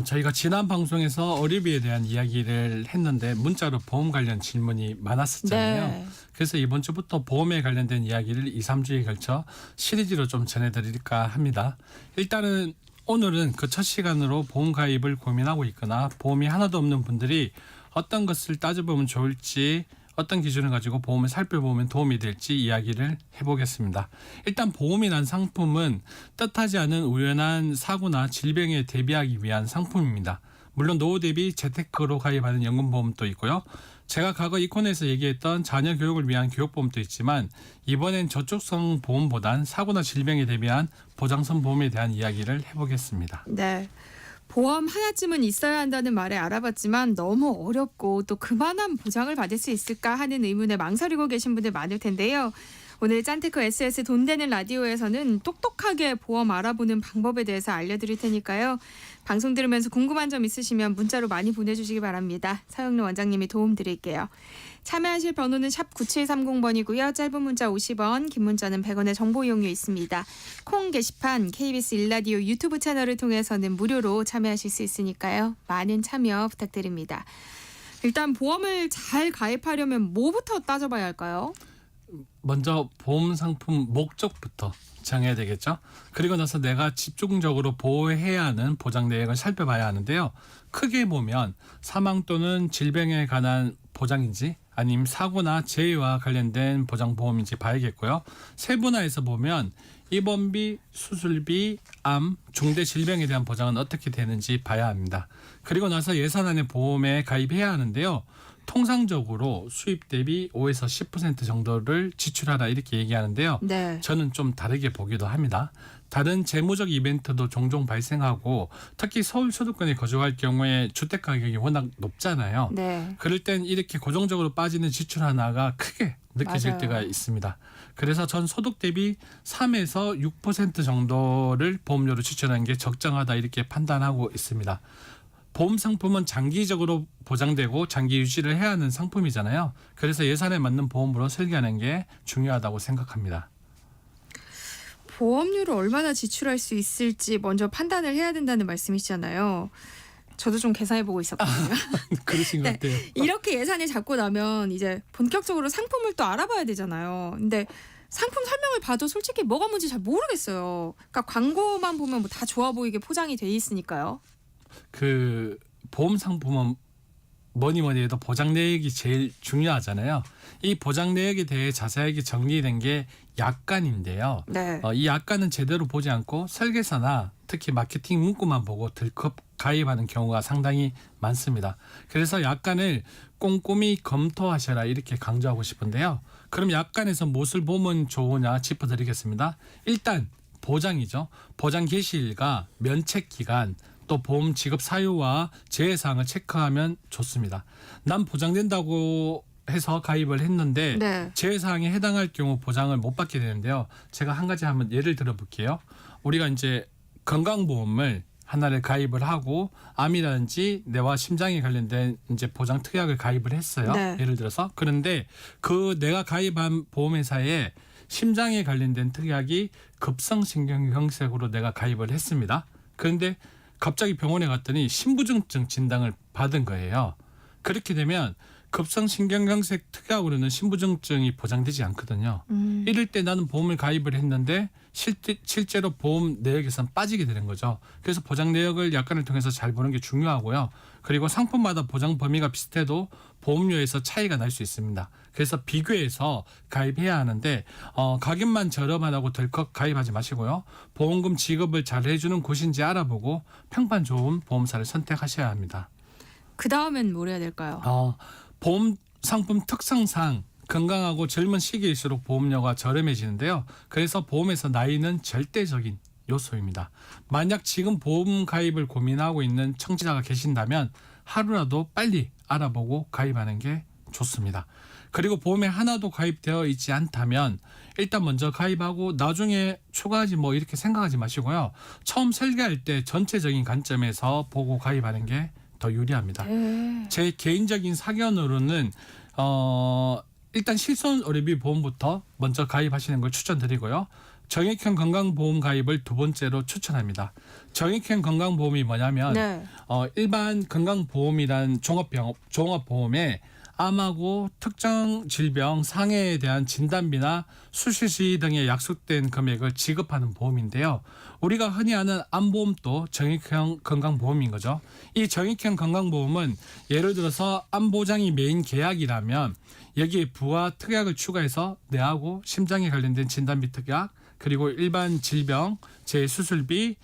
저희가 지난 방송에서 어리비에 대한 이야기를 했는데 문자로 보험 관련 질문이 많았었잖아요. 네. 그래서 이번 주부터 보험에 관련된 이야기를 2, 3주에 걸쳐 시리즈로 좀 전해드릴까 합니다. 일단은 오늘은 그 첫 시간으로 보험 가입을 고민하고 있거나 보험이 하나도 없는 분들이 어떤 것을 따져보면 좋을지, 어떤 기준을 가지고 보험을 살펴보면 도움이 될지 이야기를 해보겠습니다. 일단 보험이란 상품은 뜻하지 않은 우연한 사고나 질병에 대비하기 위한 상품입니다. 물론 노후 대비 재테크로 가입하는 연금보험도 있고요. 제가 과거 이 코너에서 얘기했던 자녀 교육을 위한 교육보험도 있지만 이번엔 저축성 보험보단 사고나 질병에 대비한 보장성 보험에 대한 이야기를 해보겠습니다. 네. 보험 하나쯤은 있어야 한다는 말에 알아봤지만 너무 어렵고 또 그만한 보장을 받을 수 있을까 하는 의문에 망설이고 계신 분들 많을 텐데요. 오늘 짠테크 SOS 돈 되는 라디오에서는 똑똑하게 보험 알아보는 방법에 대해서 알려드릴 테니까요. 방송 들으면서 궁금한 점 있으시면 문자로 많이 보내주시기 바랍니다. 서영로 원장님이 도움 드릴게요. 참여하실 번호는 샵 9730번이고요. 짧은 문자 50원, 긴 문자는 100원의 정보 이용료 있습니다. 콩 게시판 KBS 1라디오 유튜브 채널을 통해서는 무료로 참여하실 수 있으니까요. 많은 참여 부탁드립니다. 일단 보험을 잘 가입하려면 뭐부터 따져봐야 할까요? 먼저 보험 상품 목적부터 정해야 되겠죠. 그리고 나서 내가 집중적으로 보호해야 하는 보장 내역을 살펴봐야 하는데요. 크게 보면 사망 또는 질병에 관한 보장인지 아니면 사고나 재해와 관련된 보장보험인지 봐야겠고요. 세분화해서 보면 입원비, 수술비, 암, 중대 질병에 대한 보장은 어떻게 되는지 봐야 합니다. 그리고 나서 예산안의 보험에 가입해야 하는데요. 통상적으로 수입 대비 5에서 10% 정도를 지출하라 이렇게 얘기하는데요. 네. 저는 좀 다르게 보기도 합니다. 다른 재무적 이벤트도 종종 발생하고 특히 서울 수도권에 거주할 경우에 주택 가격이 워낙 높잖아요. 네. 그럴 땐 이렇게 고정적으로 빠지는 지출 하나가 크게 느껴질 맞아요. 때가 있습니다. 그래서 전 소득 대비 3에서 6% 정도를 보험료로 지출하는 게 적정하다 이렇게 판단하고 있습니다. 보험 상품은 장기적으로 보장되고 장기 유지를 해야 하는 상품이잖아요. 그래서 예산에 맞는 보험으로 설계하는 게 중요하다고 생각합니다. 보험료를 얼마나 지출할 수 있을지 먼저 판단을 해야 된다는 말씀이시잖아요. 저도 좀 계산해보고 있었거든요. 그러신 것 네. 같아요. 이렇게 예산을 잡고 나면 이제 본격적으로 상품을 또 알아봐야 되잖아요. 근데 상품 설명을 봐도 솔직히 뭐가 뭔지 잘 모르겠어요. 그러니까 광고만 보면 뭐 다 좋아 보이게 포장이 돼 있으니까요. 그 보험 상품은 뭐니 해도 보장 내역이 제일 중요하잖아요. 이 보장 내역에 대해 자세하게 정리된 게 약관인데요. 네. 이 약관은 제대로 보지 않고 설계사나 특히 마케팅 문구만 보고 들컥 가입하는 경우가 상당히 많습니다. 그래서 약관을 꼼꼼히 검토하셔라 이렇게 강조하고 싶은데요. 그럼 약관에서 무엇을 보면 좋으냐 짚어드리겠습니다. 일단 보장이죠. 보장 개시일과 면책 기간 또 보험 지급 사유와 재해 사항을 체크하면 좋습니다. 난 보장된다고 해서 가입을 했는데 네. 재해 사항에 해당할 경우 보장을 못 받게 되는데요. 제가 한 가지 한번 예를 들어 볼게요. 우리가 이제 건강보험을 하나를 가입을 하고 암이라든지 뇌와 심장에 관련된 이제 보장 특약을 가입을 했어요. 네. 예를 들어서 그런데 그 내가 가입한 보험회사에 심장에 관련된 특약이 급성신경경색으로 내가 가입을 했습니다. 그런데 갑자기 병원에 갔더니 신부증증 진단을 받은 거예요. 그렇게 되면 급성신경경색 특약으로는 신부증증이 보장되지 않거든요. 이럴 때 나는 보험을 가입을 했는데 실제로 보험 내역에서는 빠지게 되는 거죠. 그래서 보장 내역을 약관을 통해서 잘 보는 게 중요하고요. 그리고 상품마다 보장 범위가 비슷해도 보험료에서 차이가 날 수 있습니다. 그래서 비교해서 가입해야 하는데 가격만 저렴하다고 덜컥 가입하지 마시고요. 보험금 지급을 잘 해주는 곳인지 알아보고 평판 좋은 보험사를 선택하셔야 합니다. 그 다음엔 뭘 해야 될까요? 보험 상품 특성상 건강하고 젊은 시기일수록 보험료가 저렴해지는데요. 그래서 보험에서 나이는 절대적인 요소입니다. 만약 지금 보험 가입을 고민하고 있는 청취자가 계신다면 하루라도 빨리 알아보고 가입하는 게 좋습니다. 그리고 보험에 하나도 가입되어 있지 않다면 일단 먼저 가입하고 나중에 추가하지 뭐 이렇게 생각하지 마시고요. 처음 설계할 때 전체적인 관점에서 보고 가입하는 게 더 유리합니다. 네. 제 개인적인 사견으로는 일단 실손 의료비 보험부터 먼저 가입하시는 걸 추천드리고요. 정액형 건강보험 가입을 두 번째로 추천합니다. 정액형 건강보험이 뭐냐면 네. 일반 건강보험이란 종합보험에 암하고 특정 질병 상해에 대한 진단비나 수술 시 등의 약속된 금액을 지급하는 보험인데요. 우리가 흔히 아는 암보험도 정액형 건강보험인 거죠. 이 정액형 건강보험은 예를 들어서 암보장이 메인 계약이라면 여기에 부하 특약을 추가해서 뇌하고 심장에 관련된 진단비 특약 그리고 일반 질병, 재수술비,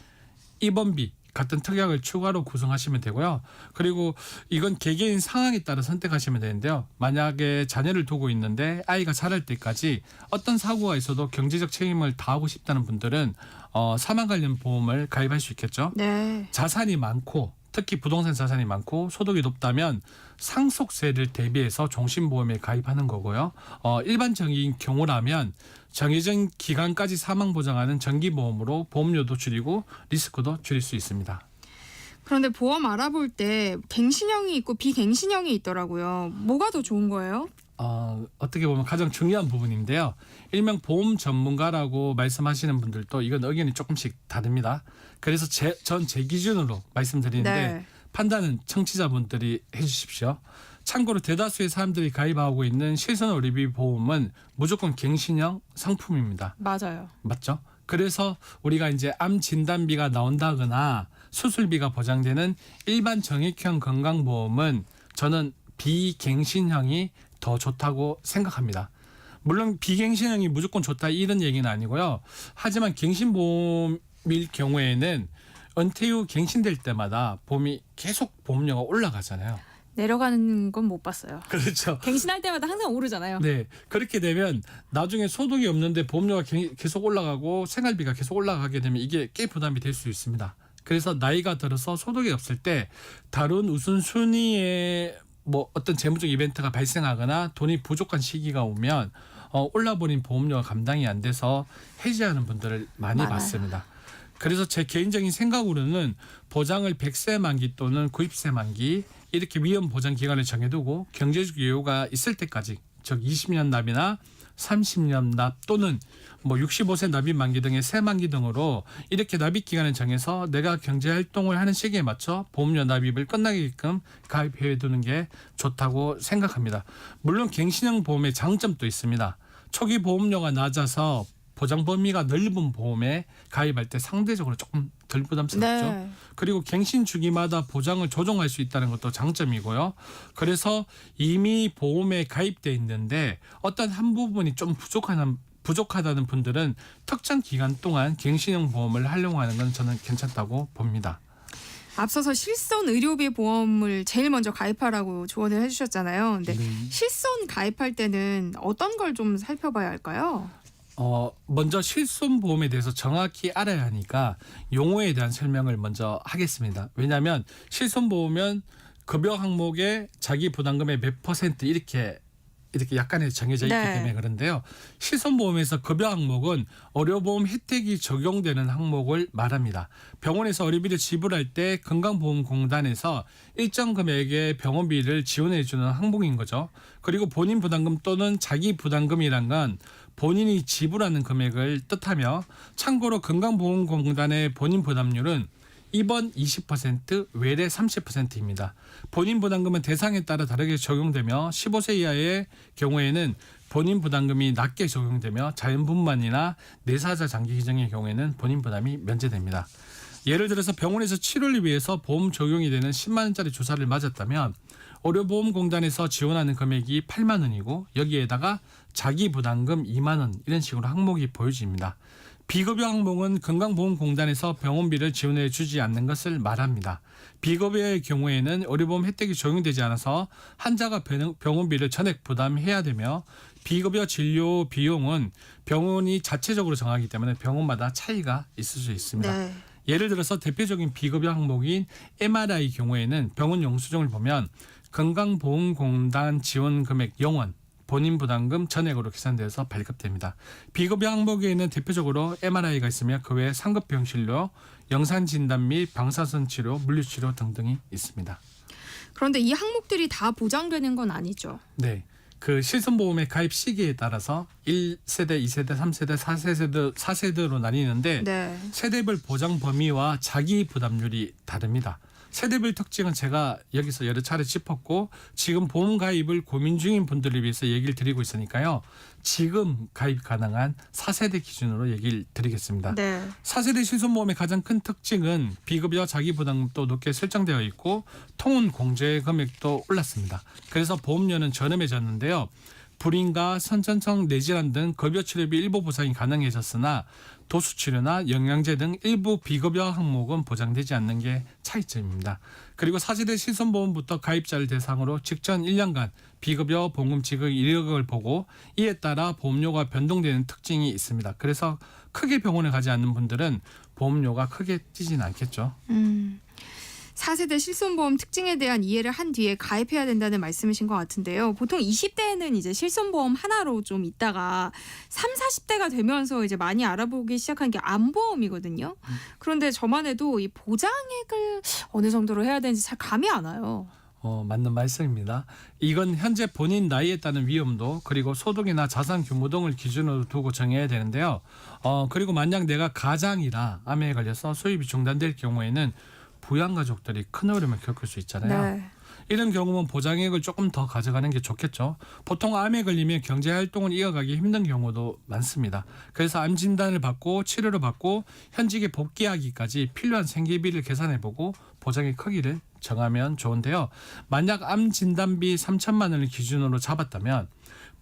입원비 같은 특약을 추가로 구성하시면 되고요. 그리고 이건 개개인 상황에 따라 선택하시면 되는데요. 만약에 자녀를 두고 있는데 아이가 자랄 때까지 어떤 사고가 있어도 경제적 책임을 다하고 싶다는 분들은 사망 관련 보험을 가입할 수 있겠죠. 네. 자산이 많고 특히 부동산 자산이 많고 소득이 높다면 상속세를 대비해서 종신보험에 가입하는 거고요. 일반적인 경우라면 정해진 기간까지 사망 보장하는 정기보험으로 보험료도 줄이고 리스크도 줄일 수 있습니다. 그런데 보험 알아볼 때 갱신형이 있고 비갱신형이 있더라고요. 뭐가 더 좋은 거예요? 어떻게 보면 가장 중요한 부분인데요. 일명 보험 전문가라고 말씀하시는 분들도 이건 의견이 조금씩 다릅니다. 그래서 제 기준으로 말씀드리는데 네. 판단은 청취자분들이 해주십시오. 참고로 대다수의 사람들이 가입하고 있는 실손의료비 보험은 무조건 갱신형 상품입니다. 맞아요. 맞죠? 그래서 우리가 이제 암 진단비가 나온다거나 수술비가 보장되는 일반 정액형 건강보험은 저는 비갱신형이 더 좋다고 생각합니다. 물론 비갱신형이 무조건 좋다 이런 얘기는 아니고요. 하지만 갱신보험일 경우에는 은퇴 후 갱신될 때마다 보험이 계속 보험료가 올라가잖아요. 내려가는 건 못 봤어요. 그렇죠. 갱신할 때마다 항상 오르잖아요. 네, 그렇게 되면 나중에 소득이 없는데 보험료가 계속 올라가고 생활비가 계속 올라가게 되면 이게 꽤 부담이 될 수 있습니다. 그래서 나이가 들어서 소득이 없을 때 다른 우선순위에 뭐 어떤 재무적 이벤트가 발생하거나 돈이 부족한 시기가 오면 올라버린 보험료가 감당이 안 돼서 해지하는 분들을 많이 많아요. 봤습니다. 그래서 제 개인적인 생각으로는 보장을 100세 만기 또는 90세 만기 이렇게 위험 보장 기간을 정해두고 경제적 여유가 있을 때까지, 즉 20년 납이나 30년 납 또는 뭐 65세 납입 만기 등의 새 만기 등으로 이렇게 납입 기간을 정해서 내가 경제 활동을 하는 시기에 맞춰 보험료 납입을 끝나게끔 가입해 두는 게 좋다고 생각합니다. 물론 갱신형 보험의 장점도 있습니다. 초기 보험료가 낮아서 보장 범위가 넓은 보험에 가입할 때 상대적으로 조금 덜 부담스럽죠. 네. 그리고 갱신 주기마다 보장을 조정할 수 있다는 것도 장점이고요. 그래서 이미 보험에 가입돼 있는데 어떤 한 부분이 좀 부족하다는 분들은 특정 기간 동안 갱신형 보험을 활용하는 건 저는 괜찮다고 봅니다. 앞서서 실손 의료비 보험을 제일 먼저 가입하라고 조언을 해주셨잖아요. 근데 실손 가입할 때는 어떤 걸 좀 살펴봐야 할까요? 먼저 실손보험에 대해서 정확히 알아야 하니까 용어에 대한 설명을 먼저 하겠습니다. 왜냐하면 실손보험은 급여 항목에 자기 부담금의 몇 퍼센트 이렇게 약간의 정해져 있기 네. 때문에 그런데요. 실손보험에서 급여 항목은 의료보험 혜택이 적용되는 항목을 말합니다. 병원에서 의료비를 지불할 때 건강보험공단에서 일정 금액의 병원비를 지원해 주는 항목인 거죠. 그리고 본인 부담금 또는 자기 부담금이란 건 본인이 지불하는 금액을 뜻하며, 참고로 건강보험공단의 본인 부담률은 입원 20%, 외래 30%입니다. 본인 부담금은 대상에 따라 다르게 적용되며 15세 이하의 경우에는 본인 부담금이 낮게 적용되며 자연분만이나 내사자 장기 기증의 경우에는 본인 부담이 면제됩니다. 예를 들어서 병원에서 치료를 위해서 보험 적용이 되는 10만 원짜리 주사를 맞았다면 의료보험공단에서 지원하는 금액이 8만 원이고 여기에다가 자기 부담금 2만 원 이런 식으로 항목이 보여집니다. 비급여 항목은 건강보험공단에서 병원비를 지원해 주지 않는 것을 말합니다. 비급여의 경우에는 의료보험 혜택이 적용되지 않아서 환자가 병원비를 전액 부담해야 되며, 비급여 진료 비용은 병원이 자체적으로 정하기 때문에 병원마다 차이가 있을 수 있습니다. 네. 예를 들어서 대표적인 비급여 항목인 MRI 경우에는 병원 영수증을 보면 건강보험공단 지원 금액 0원, 본인 부담금 전액으로 계산돼서 발급됩니다. 비급여 항목에는 대표적으로 MRI가 있으며 그 외에 상급 병실료, 영상 진단 및 방사선 치료, 물리치료 등등이 있습니다. 그런데 이 항목들이 다 보장되는 건 아니죠. 네. 그 실손보험의 가입 시기에 따라서 1세대, 2세대, 3세대, 4세대로 나뉘는데 네. 세대별 보장 범위와 자기 부담률이 다릅니다. 세대별 특징은 제가 여기서 여러 차례 짚었고 지금 보험 가입을 고민 중인 분들을 위해서 얘기를 드리고 있으니까요. 지금 가입 가능한 4세대 기준으로 얘기를 드리겠습니다. 네. 4세대 실손보험의 가장 큰 특징은 비급여 자기 부담금도 높게 설정되어 있고 통운 공제 금액도 올랐습니다. 그래서 보험료는 저렴해졌는데요. 불임과 선천성 뇌질환 등 급여 치료비 일부 보상이 가능해졌으나 도수치료나 영양제 등 일부 비급여 항목은 보장되지 않는 게 차이점입니다. 그리고 4세대 실손보험부터 가입자를 대상으로 직전 1년간 비급여 보험금 지급 이력을 보고 이에 따라 보험료가 변동되는 특징이 있습니다. 그래서 크게 병원에 가지 않는 분들은 보험료가 크게 뛰진 않겠죠. 4세대 실손보험 특징에 대한 이해를 한 뒤에 가입해야 된다는 말씀이신 것 같은데요. 보통 20대에는 이제 실손보험 하나로 좀 있다가 30, 40대가 되면서 이제 많이 알아보기 시작한 게 암보험이거든요. 그런데 저만 해도 이 보장액을 어느 정도로 해야 되는지 잘 감이 안 와요. 맞는 말씀입니다. 이건 현재 본인 나이에 따른 위험도 그리고 소득이나 자산 규모 등을 기준으로 두고 정해야 되는데요. 그리고 만약 내가 가장이라 암에 걸려서 수입이 중단될 경우에는 부양가족들이 큰 어려움을 겪을 수 있잖아요. 네. 이런 경우는 보장액을 조금 더 가져가는 게 좋겠죠. 보통 암에 걸리면 경제활동을 이어가기 힘든 경우도 많습니다. 그래서 암 진단을 받고 치료를 받고 현직에 복귀하기까지 필요한 생계비를 계산해보고 보장의 크기를 정하면 좋은데요. 만약 암 진단비 3천만 원을 기준으로 잡았다면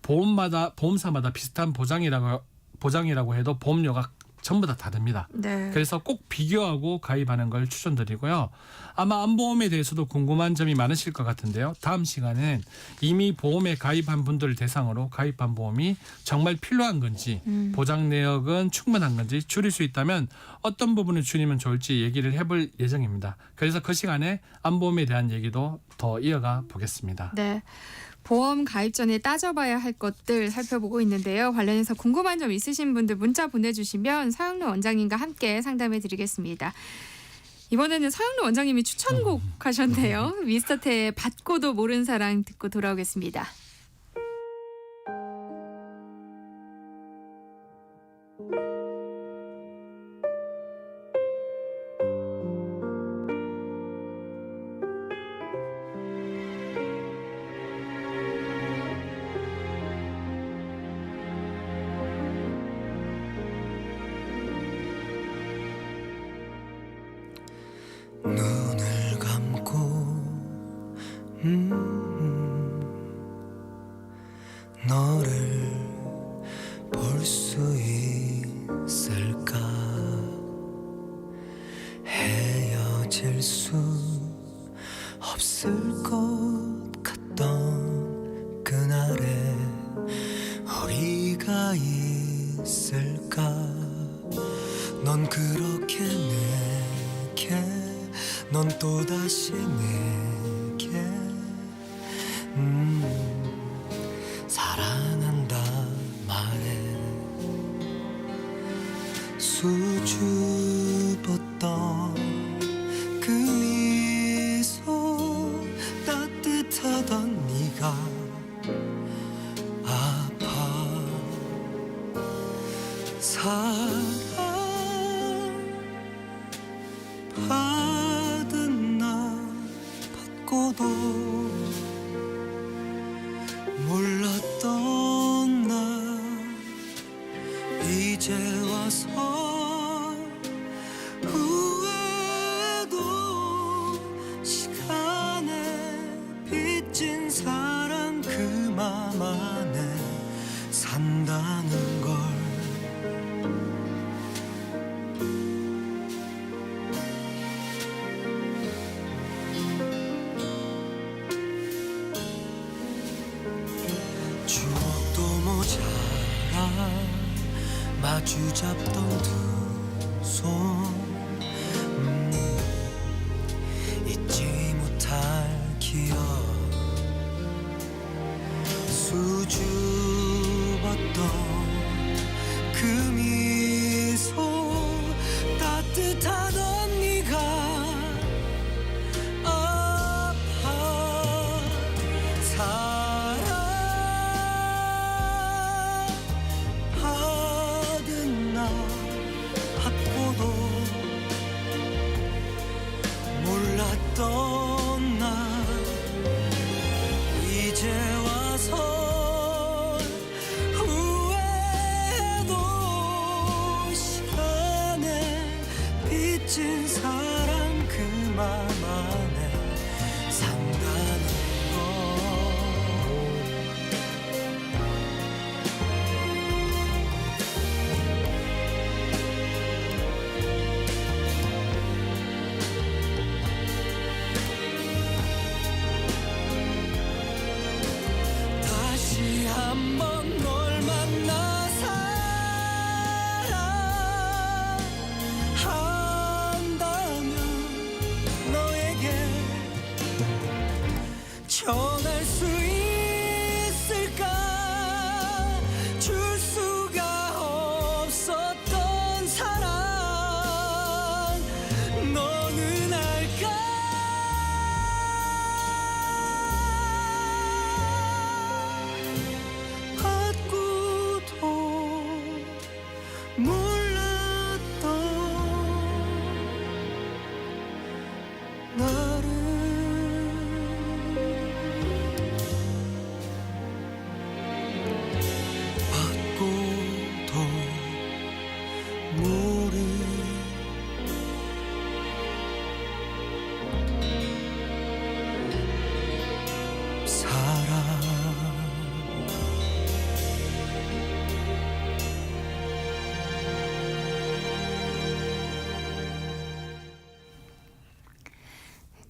보험사마다 비슷한 보장이라고 해도 보험료가 전부 다 다릅니다. 네. 그래서 꼭 비교하고 가입하는 걸 추천드리고요. 아마 암보험에 대해서도 궁금한 점이 많으실 것 같은데요. 다음 시간은 이미 보험에 가입한 분들을 대상으로 가입한 보험이 정말 필요한 건지 보장 내역은 충분한 건지 줄일 수 있다면 어떤 부분을 줄이면 좋을지 얘기를 해볼 예정입니다. 그래서 그 시간에 암보험에 대한 얘기도 더 이어가 보겠습니다. 네. 보험 가입 전에 따져봐야 할 것들 살펴보고 있는데요. 관련해서 궁금한 점 있으신 분들 문자 보내주시면 서영로 원장님과 함께 상담해드리겠습니다. 이번에는 서영로 원장님이 추천곡 하셨네요. 미스터트의 받고도 모른 사랑 듣고 돌아오겠습니다. 눈을 감고 너를 볼 수 있을까? 헤어질 수 없을 것 같던 그날에 우리가 있을까? 넌 그렇게 내게 넌 또다시 내게 사랑한다 말해. 수줍었던 그 미소 따뜻하던 네가 아파. 받은 나 받고도 몰랐던 나 이제 와서 후회도 시간에 빚진 사랑 그 맘 안에 산다는 걸. 추억도 모자라 마주 잡던 두 손 잊지 못할 기억. 수줍었던 그 미소 따뜻하던 네가 아파. 받은 나 받고도 몰랐던 나 이제 와서 후회도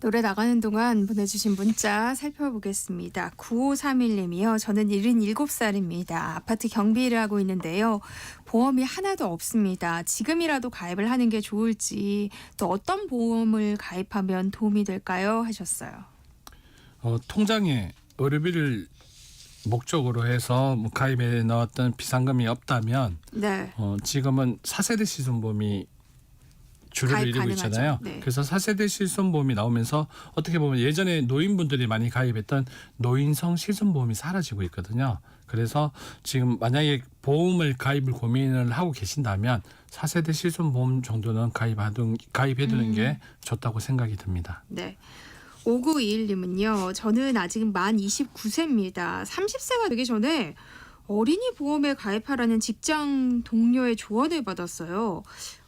노래 나가는 동안 보내주신 문자 살펴보겠습니다. 9531님이요. 저는 77살입니다. 아파트 경비 일을 하고 있는데요. 보험이 하나도 없습니다. 지금이라도 가입을 하는 게 좋을지 또 어떤 보험을 가입하면 도움이 될까요? 하셨어요. 통장에 의료비를 목적으로 해서 뭐 가입에 넣었던 비상금이 없다면 네. 지금은 4세대 실손보험이 주를 가입 이루고 가능하죠. 있잖아요. 네. 그래서 4세대 실손보험이 나오면서 어떻게 보면 예전에 노인분들이 많이 가입했던 노인성 실손보험이 사라지고 있거든요. 그래서 지금 만약에 보험을 가입을 고민을 하고 계신다면 4세대 실손보험 정도는 가입해두는 게 좋다고 생각이 듭니다. 네. 5921님은요. 저는 아직 만 29세입니다. 30세가 되기 전에 어린이 보험에 가입하라는 직장 동료의 조언을 받았어요.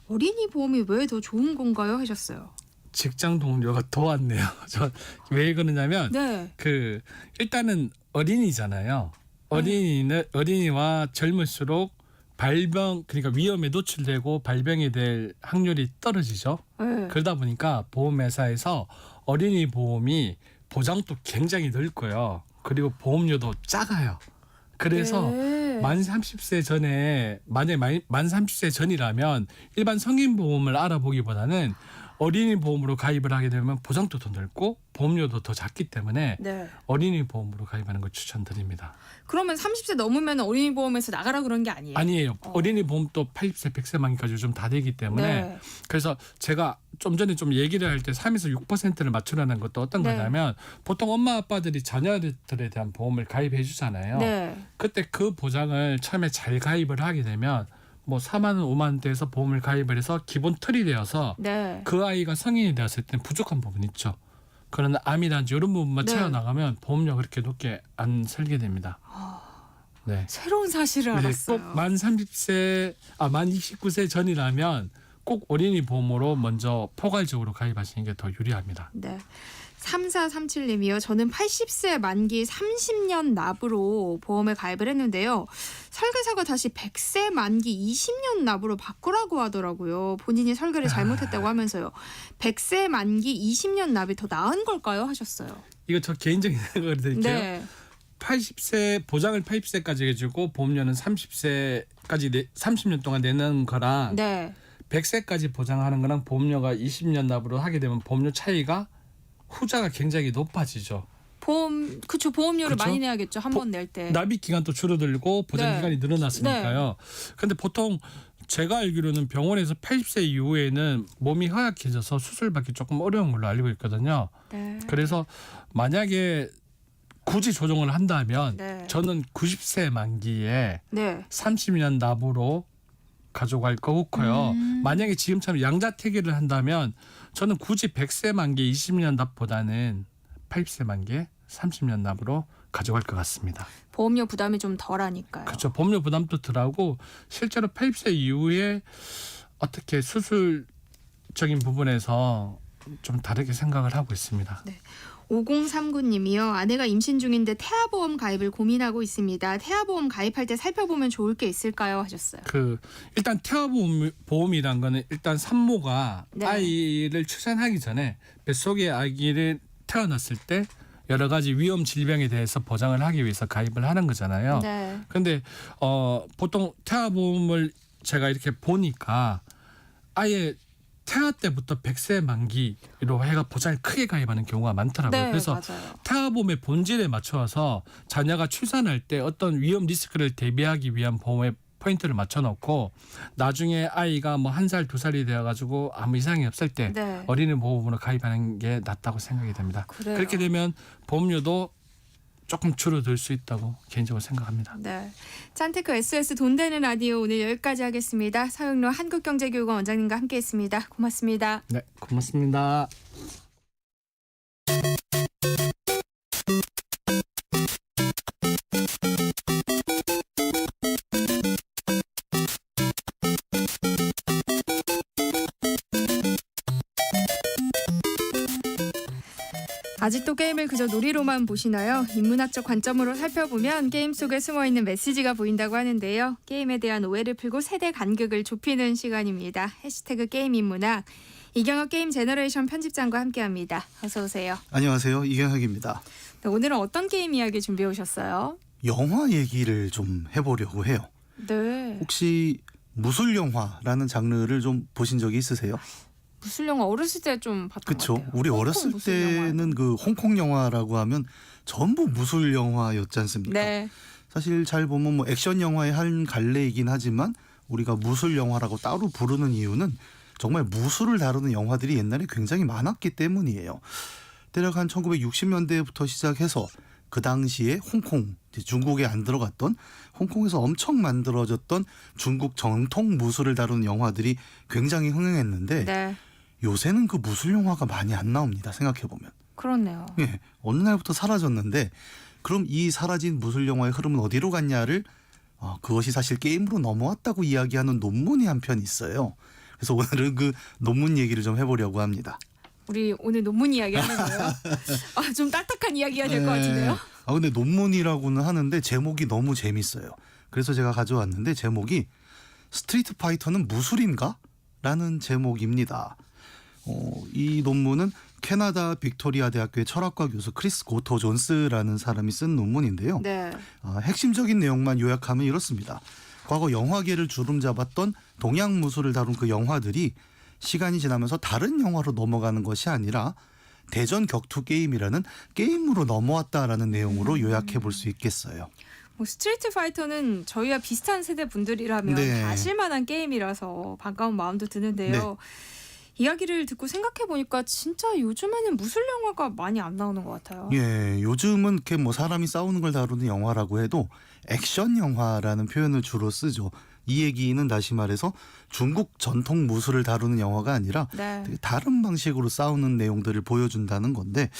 어린이 보험이 왜 더 좋은 건가요? 하셨어요. 직장 동료가 도왔네요. 저 왜 그러냐면 네. 일단은 어린이잖아요. 어린이와 젊을수록 발병 그러니까 위험에 노출되고 발병이 될 확률이 떨어지죠. 네. 그러다 보니까 보험회사에서 어린이 보험이 보장도 굉장히 넓고요. 그리고 보험료도 작아요. 그래서 네. 만 30세 전에 만약 만 30세 전이라면 일반 성인 보험을 알아보기보다는 어린이 보험으로 가입을 하게 되면 보장도 더 넓고 보험료도 더 작기 때문에 네. 어린이 보험으로 가입하는 걸 추천드립니다. 그러면 30세 넘으면 어린이 보험에서 나가라 그런 게 아니에요? 아니에요. 어린이 보험도 80세, 100세 만기까지 요즘 다 되기 때문에 네. 그래서 제가 좀 전에 좀 얘기를 할 때 3에서 6%를 맞추라는 것도 어떤 네. 거냐면 보통 엄마 아빠들이 자녀들에 대한 보험을 가입해 주잖아요. 네. 그때 그 보장을 처음에 잘 가입을 하게 되면 뭐 4만 원, 5만 원대에서 보험을 가입을 해서 기본 틀이 되어서 네. 그 아이가 성인이 되었을 때 부족한 부분이 있죠. 그러나 암이라든지 이런 부분만 네. 채워나가면 보험료가 그렇게 높게 안 설게 됩니다. 네. 새로운 사실을 알았어요. 꼭만 30세, 만 29세 전이라면 꼭 어린이 보험으로 먼저 포괄적으로 가입하시는 게 더 유리합니다. 네. 3437님이요. 저는 80세 만기 30년 납으로 보험에 가입을 했는데요. 설계사가 다시 100세 만기 20년 납으로 바꾸라고 하더라고요. 본인이 설계를 잘못했다고 하면서요. 100세 만기 20년 납이 더 나은 걸까요? 하셨어요. 이거 저 개인적인 생각을 드릴게요. 네. 80세 보장을 80세까지 해주고 보험료는 30세까지 30년 동안 내는 거랑 네. 100세까지 보장하는 거랑 보험료가 20년 납으로 하게 되면 보험료 차이가 후자가 굉장히 높아지죠. 보험료를 그쵸? 많이 내야겠죠. 한 번 낼 때. 납입 기간도 줄어들고 보장 네. 기간이 늘어났으니까요. 근데 보통 제가 알기로는 병원에서 80세 이후에는 몸이 허약해져서 수술받기 조금 어려운 걸로 알고 있거든요. 네. 그래서 만약에 굳이 조정을 한다면 네. 저는 90세 만기에 네. 30년 납으로 가져갈 거고요. 만약에 지금처럼 양자택일을 한다면 저는 굳이 100세 만기 20년 납보다는 80세 만기에 30년 납으로 가져갈 것 같습니다. 보험료 부담이 좀 덜하니까요. 그렇죠. 보험료 부담도 덜하고 실제로 80세 이후에 어떻게 수술적인 부분에서 좀 다르게 생각을 하고 있습니다. 네. 5039님이요. 아내가 임신 중인데 태아보험 가입을 고민하고 있습니다. 태아보험 가입할 때 살펴보면 좋을 게 있을까요? 하셨어요. 일단 태아보험이란 거는 일단 산모가 네. 아이를 출산하기 전에 뱃속에 아기를 태어났을 때 여러 가지 위험 질병에 대해서 보장을 하기 위해서 가입을 하는 거잖아요. 네. 근데 보통 태아보험을 제가 이렇게 보니까 아예 태아 때부터 100세 만기로 해가 보장을 크게 가입하는 경우가 많더라고요. 네, 그래서 맞아요. 태아보험의 본질에 맞춰서 자녀가 출산할 때 어떤 위험 리스크를 대비하기 위한 보험에 포인트를 맞춰놓고 나중에 아이가 뭐 1살, 2살이 되어가지고 아무 이상이 없을 때 네. 어린이 보험으로 가입하는 게 낫다고 생각이 됩니다. 그래요. 그렇게 되면 보험료도 조금 줄어들 수 있다고 개인적으로 생각합니다. 네. 짠테크 SOS 돈 되는 라디오 오늘 여기까지 하겠습니다. 서영로 한국경제교육원 원장님과 함께했습니다. 고맙습니다. 네, 고맙습니다. 아직도 게임을 그저 놀이로만 보시나요? 인문학적 관점으로 살펴보면 게임 속에 숨어있는 메시지가 보인다고 하는데요. 게임에 대한 오해를 풀고 세대 간극을 좁히는 시간입니다. 해시태그 게임인문학. 이경혁 게임 제너레이션 편집장과 함께합니다. 어서 오세요. 안녕하세요. 이경혁입니다. 네, 오늘은 어떤 게임 이야기 준비해 오셨어요? 영화 얘기를 좀 해보려고 해요. 네. 혹시 무술 영화라는 장르를 좀 보신 적이 있으세요? 무술 영화 어렸을 때 좀 봤던 것 그렇죠. 같아요. 우리 홍콩 어렸을 무술 때는 그 홍콩 영화라고 하면 전부 무술 영화였지 않습니까? 네. 사실 잘 보면 뭐 액션 영화의 한 갈래이긴 하지만 우리가 무술 영화라고 따로 부르는 이유는 정말 무술을 다루는 영화들이 옛날에 굉장히 많았기 때문이에요. 대략 한 1960년대부터 시작해서 그 당시에 홍콩, 중국에 안 들어갔던 홍콩에서 엄청 만들어졌던 중국 정통 무술을 다루는 영화들이 굉장히 흥행했는데 네. 요새는 그 무술 영화가 많이 안 나옵니다. 생각해보면. 그렇네요. 예, 어느 날부터 사라졌는데 그럼 이 사라진 무술 영화의 흐름은 어디로 갔냐를 그것이 사실 게임으로 넘어왔다고 이야기하는 논문이 한 편 있어요. 그래서 오늘은 그 논문 얘기를 좀 해보려고 합니다. 우리 오늘 논문 이야기 하는 거예요? 좀 딱딱한 이야기가 될 것 같은데요? 근데 논문이라고는 하는데 제목이 너무 재밌어요. 그래서 제가 가져왔는데 제목이 스트리트 파이터는 무술인가? 라는 제목입니다. 이 논문은 캐나다 빅토리아 대학교의 철학과 교수 크리스 고토 존스라는 사람이 쓴 논문인데요. 네. 핵심적인 내용만 요약하면 이렇습니다. 과거 영화계를 주름잡았던 동양 무술을 다룬 그 영화들이 시간이 지나면서 다른 영화로 넘어가는 것이 아니라 대전 격투 게임이라는 게임으로 넘어왔다라는 내용으로 요약해 볼 수 있겠어요. 뭐 스트리트 파이터는 저희와 비슷한 세대 분들이라면 네. 다 아실만한 게임이라서 반가운 마음도 드는데요. 이야기를 듣고 생각해 보니까 진짜 요즘에는 무술 영화가 많이 안 나오는 것 같아요. 예, 요즘은 이렇게 뭐 사람이 싸우는 걸 다루는 영화라고 해도 액션 영화라는 표현을 주로 쓰죠. 이 얘기는 다시 말해서 중국 전통 무술을 다루는 영화가 아니라 네. 되게 다른 방식으로 싸우는 내용들을 보여준다는 건데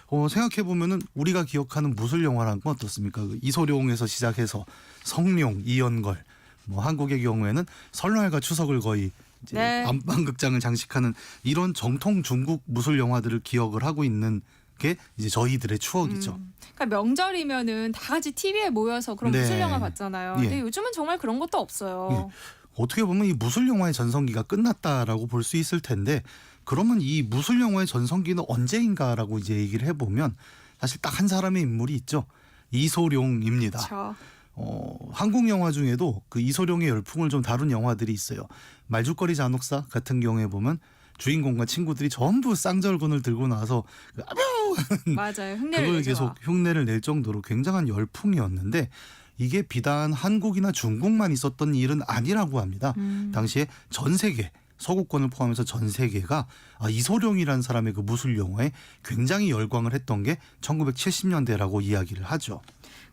생각해 보면은 우리가 기억하는 무술 영화라는 건 어떻습니까? 그 이소룡에서 시작해서 성룡, 이연걸, 뭐 한국의 경우에는 설날과 추석을 거의 이제 네. 안방극장을 장식하는 이런 정통 중국 무술 영화들을 기억을 하고 있는 게 이제 저희들의 추억이죠. 그러니까 명절이면은 다 같이 TV에 모여서 그런 네. 무술 영화 봤잖아요. 예. 근데 요즘은 정말 그런 것도 없어요. 예. 어떻게 보면 이 무술 영화의 전성기가 끝났다라고 볼 수 있을 텐데 그러면 이 무술 영화의 전성기는 언제인가라고 이제 얘기를 해보면 사실 딱 한 사람의 인물이 있죠. 이소룡입니다. 그렇죠. 한국 영화 중에도 그 이소룡의 열풍을 좀 다룬 영화들이 있어요. 말죽거리 잔혹사 같은 경우에 보면 주인공과 친구들이 전부 쌍절곤을 들고 나와서 맞아요. 흉내를 그걸 내죠. 계속 흉내를 낼 정도로 굉장한 열풍이었는데 이게 비단 한국이나 중국만 있었던 일은 아니라고 합니다. 당시에 전 세계 서구권을 포함해서 전 세계가 이소룡이라는 사람의 그 무술 영화에 굉장히 열광을 했던 게 1970년대라고 이야기를 하죠.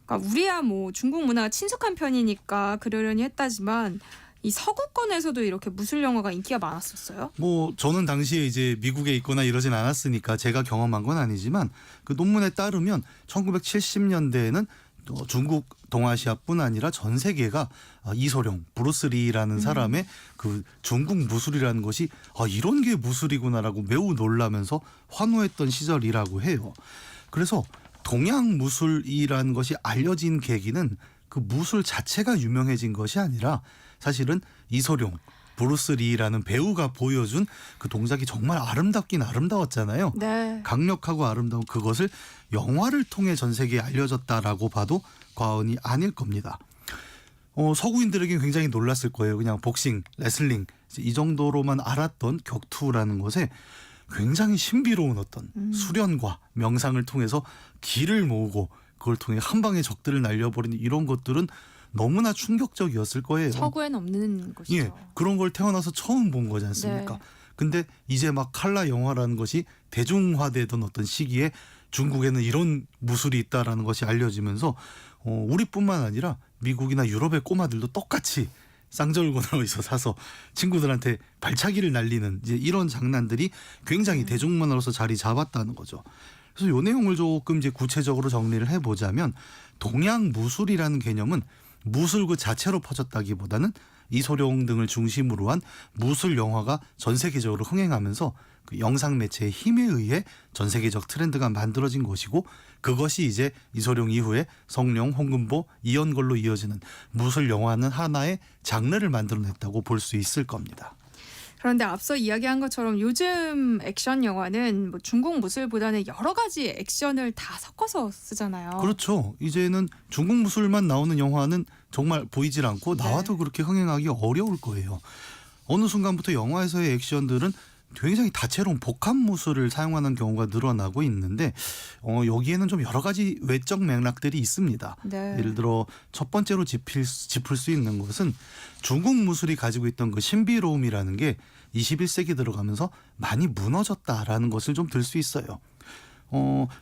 그러니까 우리야 뭐 중국 문화가 친숙한 편이니까 그러려니 했다지만 이 서구권에서도 이렇게 무술 영화가 인기가 많았었어요? 뭐 저는 당시에 이제 미국에 있거나 이러진 않았으니까 제가 경험한 건 아니지만 그 논문에 따르면 1970년대에는 중국 동아시아뿐 아니라 전 세계가 이소룡, 브루스리라는 사람의 그 중국 무술이라는 것이 이런 게 무술이구나라고 매우 놀라면서 환호했던 시절이라고 해요. 그래서 동양 무술이라는 것이 알려진 계기는 그 무술 자체가 유명해진 것이 아니라 사실은 이소룡, 브루스리라는 배우가 보여준 그 동작이 정말 아름답긴 아름다웠잖아요. 네. 강력하고 아름다운 그것을 영화를 통해 전 세계에 알려졌다라고 봐도 과언이 아닐 겁니다. 서구인들에게 굉장히 놀랐을 거예요. 그냥 복싱, 레슬링 이 정도로만 알았던 격투라는 것에 굉장히 신비로운 어떤 수련과 명상을 통해서 기를 모으고 그걸 통해 한 방에 적들을 날려버리는 이런 것들은 너무나 충격적이었을 거예요. 서구엔 없는 것이죠. 예, 그런 걸 태어나서 처음 본 거지 않습니까? 네. 근데 이제 막 칼라 영화라는 것이 대중화되던 어떤 시기에 중국에는 이런 무술이 있다라는 것이 알려지면서 우리뿐만 아니라 미국이나 유럽의 꼬마들도 똑같이 쌍절곤을 어디서 사서 친구들한테 발차기를 날리는 이제 이런 장난들이 굉장히 대중문화로서 자리 잡았다는 거죠. 그래서 이 내용을 조금 이제 구체적으로 정리를 해보자면 동양 무술이라는 개념은 무술 그 자체로 퍼졌다기보다는 이소룡 등을 중심으로 한 무술 영화가 전 세계적으로 흥행하면서 그 영상 매체의 힘에 의해 전 세계적 트렌드가 만들어진 것이고 그것이 이제 이소룡 이후에 성룡, 홍금보, 이연걸로 이어지는 무술 영화는 하나의 장르를 만들어냈다고 볼 수 있을 겁니다. 그런데 앞서 이야기한 것처럼 요즘 액션 영화는 뭐 중국 무술보다는 여러 가지 액션을 다 섞어서 쓰잖아요. 그렇죠. 이제는 중국 무술만 나오는 영화는 정말 보이질 않고 나와도 그렇게 흥행하기 어려울 거예요. 어느 순간부터 영화에서의 액션들은 굉장히 다채로운 복합 무술을 사용하는 경우가 늘어나고 있는데 여기에는 좀 여러 가지 외적 맥락들이 있습니다. 네. 예를 들어 첫 번째로 짚을 수 있는 것은 중국 무술이 가지고 있던 그 신비로움이라는 게 21세기 들어가면서 많이 무너졌다라는 것을 좀 들 수 있어요.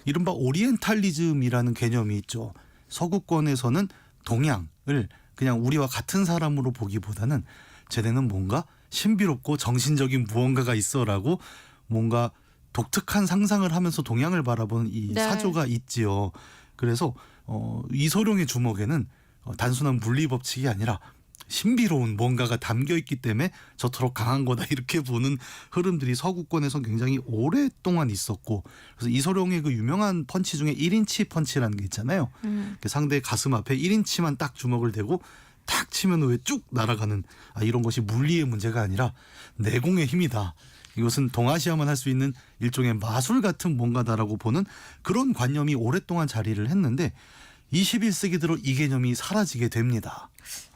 이른바 오리엔탈리즘이라는 개념이 있죠. 서구권에서는 동양을 그냥 우리와 같은 사람으로 보기보다는 쟤네는 뭔가 신비롭고 정신적인 무언가가 있어라고 뭔가 독특한 상상을 하면서 동양을 바라보는 이 네. 사조가 있지요. 그래서 이소룡의 주먹에는 단순한 물리 법칙이 아니라 신비로운 뭔가가 담겨 있기 때문에 저토록 강한 거다 이렇게 보는 흐름들이 서구권에서 굉장히 오랫동안 있었고, 그래서 이소룡의 그 유명한 펀치 중에 1인치 펀치라는 게 있잖아요. 상대의 가슴 앞에 1인치만 딱 주먹을 대고 탁 치면 왜 쭉 날아가는 이런 것이 물리의 문제가 아니라 내공의 힘이다. 이것은 동아시아만 할 수 있는 일종의 마술 같은 뭔가다라고 보는 그런 관념이 오랫동안 자리를 했는데 21세기 들어 이 개념이 사라지게 됩니다.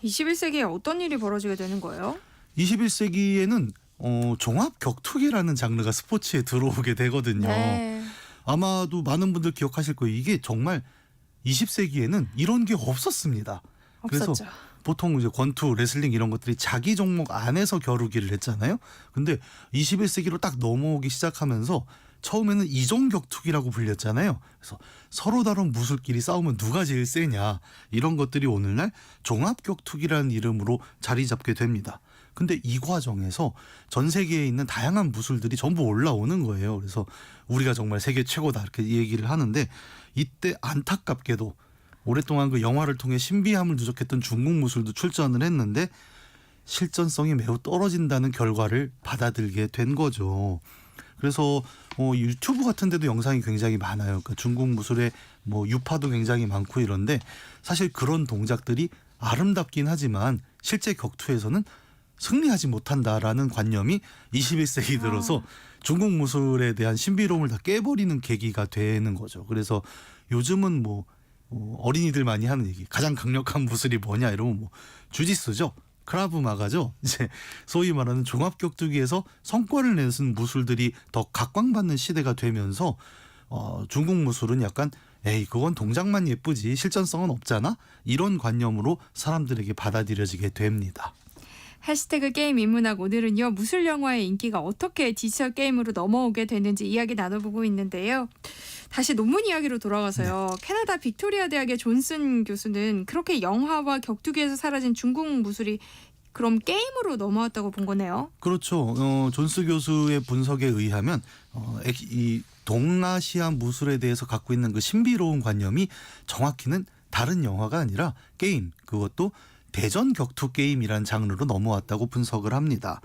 21세기에 어떤 일이 벌어지게 되는 거예요? 21세기에는 종합 격투기라는 장르가 스포츠에 들어오게 되거든요. 네. 아마도 많은 분들 기억하실 거예요. 이게 정말 20세기에는 이런 게 없었습니다. 그래서 없었죠. 보통 이제 권투, 레슬링 이런 것들이 자기 종목 안에서 겨루기를 했잖아요. 근데 21세기로 딱 넘어오기 시작하면서 처음에는 이종 격투기라고 불렸잖아요. 그래서 서로 다른 무술끼리 싸우면 누가 제일 세냐 이런 것들이 오늘날 종합 격투기라는 이름으로 자리 잡게 됩니다. 근데 이 과정에서 전 세계에 있는 다양한 무술들이 전부 올라오는 거예요. 그래서 우리가 정말 세계 최고다 이렇게 얘기를 하는데, 이때 안타깝게도 오랫동안 그 영화를 통해 신비함을 누적했던 중국 무술도 출전을 했는데 실전성이 매우 떨어진다는 결과를 받아들게 된 거죠. 그래서 유튜브 같은 데도 영상이 굉장히 많아요. 그러니까 중국 무술의 유파도 굉장히 많고 이런데, 사실 그런 동작들이 아름답긴 하지만 실제 격투에서는 승리하지 못한다라는 관념이 21세기 들어서 중국 무술에 대한 신비로움을 다 깨버리는 계기가 되는 거죠. 그래서 요즘은 어린이들 많이 하는 얘기, 가장 강력한 무술이 뭐냐 이러면 주짓수죠. 크라브마가죠. 이제 소위 말하는 종합격투기에서 성과를 내는 무술들이 더 각광받는 시대가 되면서 중국 무술은 약간 그건 동작만 예쁘지 실전성은 없잖아, 이런 관념으로 사람들에게 받아들여지게 됩니다. 해시태그 게임 인문학, 오늘은요 무술 영화의 인기가 어떻게 디지털 게임으로 넘어오게 되는지 이야기 나눠보고 있는데요. 다시 논문 이야기로 돌아가서요. 캐나다 빅토리아 대학의 존슨 교수는 그렇게 영화와 격투기에서 사라진 중국 무술이 그럼 게임으로 넘어왔다고 본 거네요. 그렇죠. 존스 교수의 분석에 의하면 이 동아시아 무술에 대해서 갖고 있는 그 신비로운 관념이 정확히는 다른 영화가 아니라 게임, 그것도 대전 격투 게임이란 장르로 넘어왔다고 분석을 합니다.